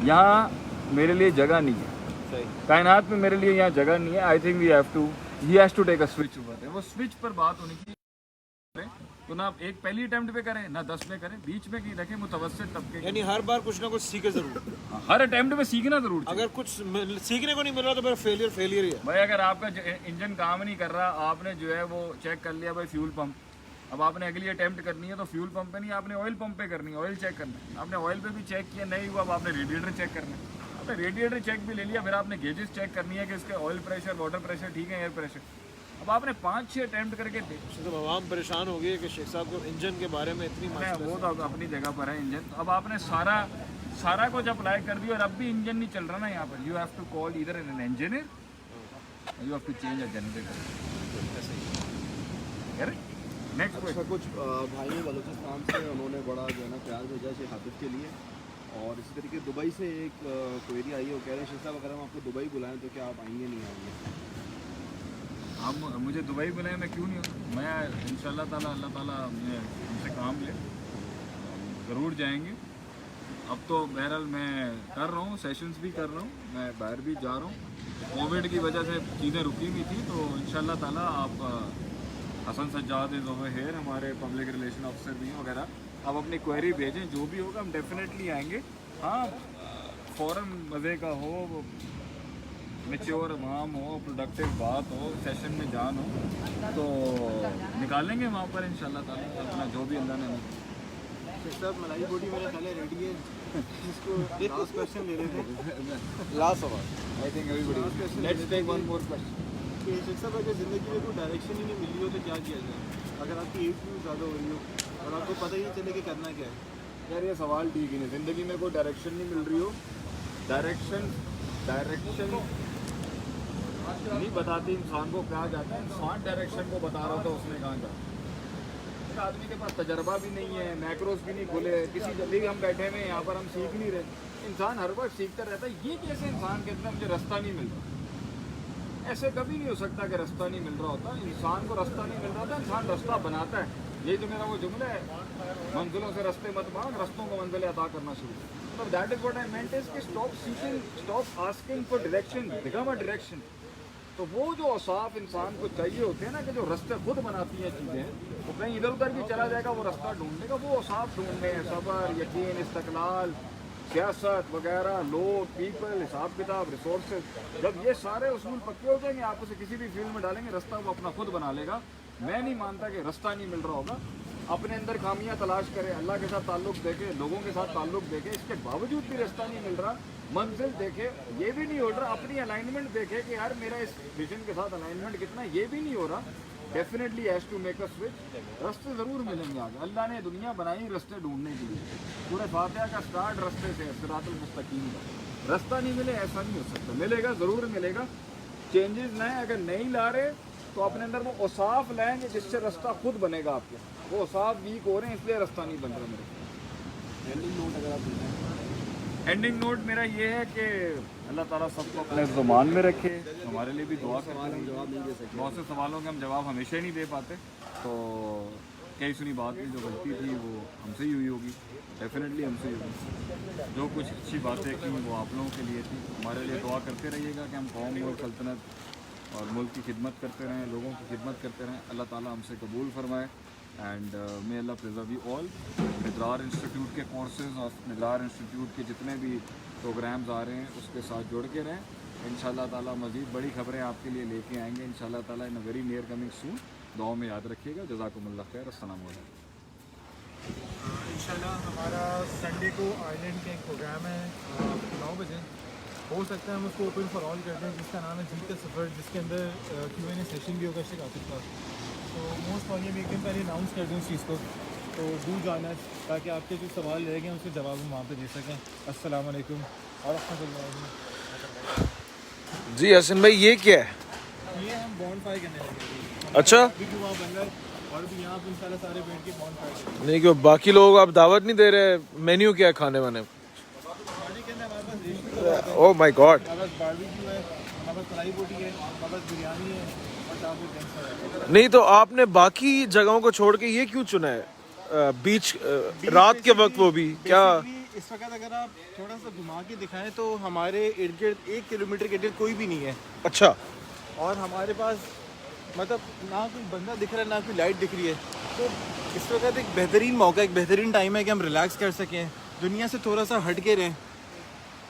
यहाँ मेरे लिए जगह नहीं है, कायनात में मेरे लिए यहाँ जगह नहीं है. I think we have to he has to take a switch over है, वो स्विच पर बात होनी चाहिए। तो ना एक पहली अटेम्प्ट पे करें ना 10 में करें, बीच में की रखें मुतवस्सित तबके। यानी हर बार कुछ ना कुछ सीखे जरूर। हर अटेम्प्ट में सीखना जरूर चाहिए। अगर कुछ सीखने को नहीं मिल रहा तो फिर फेलियर ही है। भाई अगर आपका इंजन काम नहीं कर रहा, आपने जो है वो चेक कर लिया भाई फ्यूल पंप, अब आपने अगली अटेम्प्ट करनी है तो फ्यूल पंप पे नहीं, आपने ऑयल पंप पे करनी है, ऑयल चेक करना है। आपने ऑयल पे भी चेक किया नहीं हुआ, अब आपने रेडिएटर चेक करना है। आपने रेडिएटर चेक भी ले लिया, फिर आपने गेजेस चेक करनी है कि इसके ऑयल प्रेशर, वाटर प्रेशर ठीक है, एयर प्रेशर। अब आपने 5-6 अटेम्प्ट करके तो आवाम परेशान हो गई है कि शेख साहब को इंजन के बारे में इतनी वो तो अपनी जगह पर है इंजन। अब आपने सारा कुछ अप्लाई कर दिया और अब भी इंजन नहीं चल रहा ना यहाँ पर, you have to call either an engineer, you have to change a generator. Next अच्छा, कुछ भाइयों बलूचिस्तान से उन्होंने बड़ा जो है ना प्यार भेजा शेख हाफिज़ के लिए, और इसी तरीके दुबई से एक क्वेरी आई है, वो कह रहे हैं शेख साहब अगर हम आपको दुबई बुलाएं तो क्या आप आएंगे नहीं आएंगे? हम मुझे दुबई बुलाए, मैं क्यों नहीं हूँ, मैं इंशाल्लाह ताला अल्लाह ताला हमसे काम ले, ज़रूर जाएंगे। अब तो बहरहाल मैं कर रहा हूँ, सेशंस भी कर रहा हूँ, मैं बाहर भी जा रहा हूँ। कोविड की वजह से चीज़ें रुकी हुई थी, तो इंशाल्लाह ताला आप Hasan Sajjad is over here, हमारे पब्लिक रिलेशन ऑफिसर भी हैं वगैरह, आप अपनी क्वेरी भेजें, जो भी होगा हम डेफिनेटली आएंगे। हाँ, फ़ौरन मज़े का हो, मैच्योर इमाम हो, प्रोडक्टिव बात हो, सेशन में जान हो तो निकालेंगे वहाँ पर इंशाल्लाह ताला अपना जो भी अल्लाह ने। शेख साहब मलाई बोटी मेरे ख्याल है रेडी है, इसको लास्ट क्वेश्चन ले रहे थे। लास्ट सवाल, I think everybody let's take one more question. कि शेख साहब अगर ज़िंदगी में कोई डायरेक्शन ही नहीं मिल रही हो तो क्या किया जाए? अगर आपकी एज भी ज़्यादा हो रही हो और आपको पता ही नहीं चले कि करना क्या है। यार ये सवाल ठीक ही नहीं, ज़िंदगी में कोई डायरेक्शन नहीं मिल रही हो, डायरेक्शन नहीं बताती इंसान को क्या जाता है, इंसान डायरेक्शन को बता रहा था उसने कहाँ जाता। एक आदमी के पास तजर्बा भी नहीं है, मैक्रोस भी नहीं खुले, किसी जल्दी हम बैठे हुए यहाँ पर हम सीख नहीं रहे। इंसान हर वक्त सीखता रहता है। ये कैसे इंसान कहता है मुझे रास्ता नहीं मिल रहा? ऐसे कभी नहीं हो सकता कि रास्ता नहीं मिल रहा होता, इंसान को रास्ता नहीं मिल रहा था, इंसान रास्ता बनाता है। यही तो मेरा वो जुमला है, मंजिलों से रास्ते मत मांग, रास्तों को मंजिलें अता करना शुरू। मतलब that is what I meant is कि stop seeking, stop asking for direction, become a direction. तो वो जो औसाफ इंसान को चाहिए होते हैं ना, कि जो रास्ते खुद बनाती हैं चीज़ें, वो कहीं इधर उधर भी चला जाएगा वो रास्ता ढूंढने का, वो औसाफ ढूंढने हैं, सब्र, यकीन, इस्तक़लाल, सियासत वगैरह, लोग, पीपल, हिसाब किताब, रिसोर्सेज। जब ये सारे उसूल पक्के हो जाएंगे, आप उसे किसी भी फील्ड में डालेंगे, रास्ता वो अपना खुद बना लेगा। मैं नहीं मानता कि रास्ता नहीं मिल रहा होगा। अपने अंदर खामियां तलाश करें, अल्लाह के साथ ताल्लुक़ देखे, लोगों के साथ ताल्लुक़ देखे, इसके बावजूद भी रास्ता नहीं मिल रहा, मंजिल देखे, ये भी नहीं हो रहा, अपनी अलाइनमेंट देखे कि यार मेरा इस विजन के साथ अलाइनमेंट कितना, ये भी नहीं हो रहा, definitely has to make a switch. रास्ते ज़रूर मिलेंगे आगे। अल्लाह ने दुनिया बनाई रास्ते ढूंढने के लिए। पूरे फातिहा का स्टार्ट रास्ते से है, सिरातुल मुस्तकीम का। रास्ता नहीं मिले ऐसा नहीं हो सकता, मिलेगा, ज़रूर मिलेगा। चेंजेस लाएँ, अगर नहीं ला रहे तो अपने अंदर वो औसाफ लाएंगे जिससे रास्ता खुद बनेगा आपके। वो औसाफ वीक हो रहे हैं इसलिए रास्ता नहीं बन रहा मेरे। एंडिंग नोट अगर आप देना है। एंडिंग नोट मेरा ये है कि अल्लाह ताला सबको अपने ज़ुबान में रखे, हमारे लिए भी दुआ सवाल हम जवाब नहीं दे सकते। बहुत से सवालों के हम जवाब हमेशा ही नहीं दे पाते, तो कई सुनी बात की जो गलती थी वो हमसे ही हुई होगी, डेफिनेटली हमसे ही होगी। जो कुछ अच्छी बातें की वो आप लोगों के लिए थी। हमारे लिए दुआ करते रहिएगा कि हम कौम और सल्तनत और मुल्क की खिदमत करते रहें, लोगों की खिदमत करते रहें। अल्लाह ताला हमसे कबूल फरमाए। एंड मे अल्लाह preserve you all. Midrar institute के कोर्सेज और मिदरार इंस्टीट्यूट के जितने भी प्रोग्राम्स आ रहे हैं उसके साथ जुड़ के रहें। इंशाल्लाह ताला मज़ीद बड़ी खबरें आपके लिए लेके आएंगे इंशाल्लाह ताला in a very near coming soon. दुआ में याद रखिएगा। जज़ाकुमुल्लाह खैर। अस्सलाम वालेकुम। इंशाल्लाह हमारा संडे को आइलैंड का एक प्रोग्राम है 9 बजे। हो सकता है हम उसको ओपन फॉर ऑल कर दें, जिसका नाम है जीत का सफ़र, जिसके अंदर Q&A सेशन भी होगा शेख हाफिज़ का। तो मोस्ट प्रॉब्लम एक दिन पहले अनाउंस कर दूँ इस चीज़ को, तो डू जाना ताकि आपके जो सवाल रह गए उसके जवाब हम वहाँ पे दे सकें। अस्सलाम वालेकुम और रहमतुल्लाह। जी हसन भाई, ये क्या है? ये हम बॉन्ड फायर करने लगे। अच्छा, अभी भी वहाँ बन रहा है और भी यहाँ पे इंशाल्लाह सारे बैठ के बॉन्ड फायर करेंगे। नहीं क्यों बाकी लोग आप दावत नहीं दे रहे? मेन्यू क्या है खाने वाने? खाने के अंदर हमारे पास रेस्टोरेंट है, ओह माय गॉड। हमारे पास बारबेक्यू है, हमारे पास कढ़ाई बोटी है, हमारे पास बिरयानी है और टापू ड्रिंक्स है। नहीं तो आपने बाकी जगहों को छोड़ के ये क्यों चुना है? बीच रात के वक्त वो भी क्या? Basically, इस वक्त अगर आप थोड़ा सा घुमा के दिखाएं तो हमारे इर्द गिर्द 1 किलोमीटर के इर्द कोई भी नहीं है। अच्छा, और हमारे पास मतलब ना कोई बंदा दिख रहा है ना कोई लाइट दिख रही है, तो इस वक्त एक बेहतरीन मौका, एक बेहतरीन टाइम है कि हम रिलैक्स कर सकें, दुनिया से थोड़ा सा हट के रहें,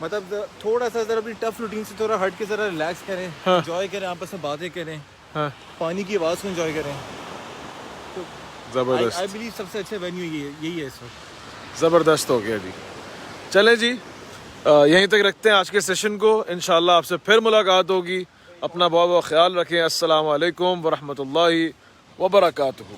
मतलब थोड़ा सा ज़रा अपनी टफ रूटीन से थोड़ा हट के ज़रा रिलैक्स करें, एंजॉय करें, आपस में बातें करें, हाँ पानी की आवाज़ को एंजॉय करें। तो ज़बरदस्त आई बिलीव सबसे अच्छा वेन्यू यही है इस वक्त। ज़बरदस्त हो गया जी। चलें जी, यहीं तक रखते हैं आज के सेशन को। इंशाल्लाह आपसे फिर मुलाकात होगी। अपना बहुत बहुत ख्याल रखें। अस्सलाम वालेकुम वरहमतुल्लाहि वबरकातुहू।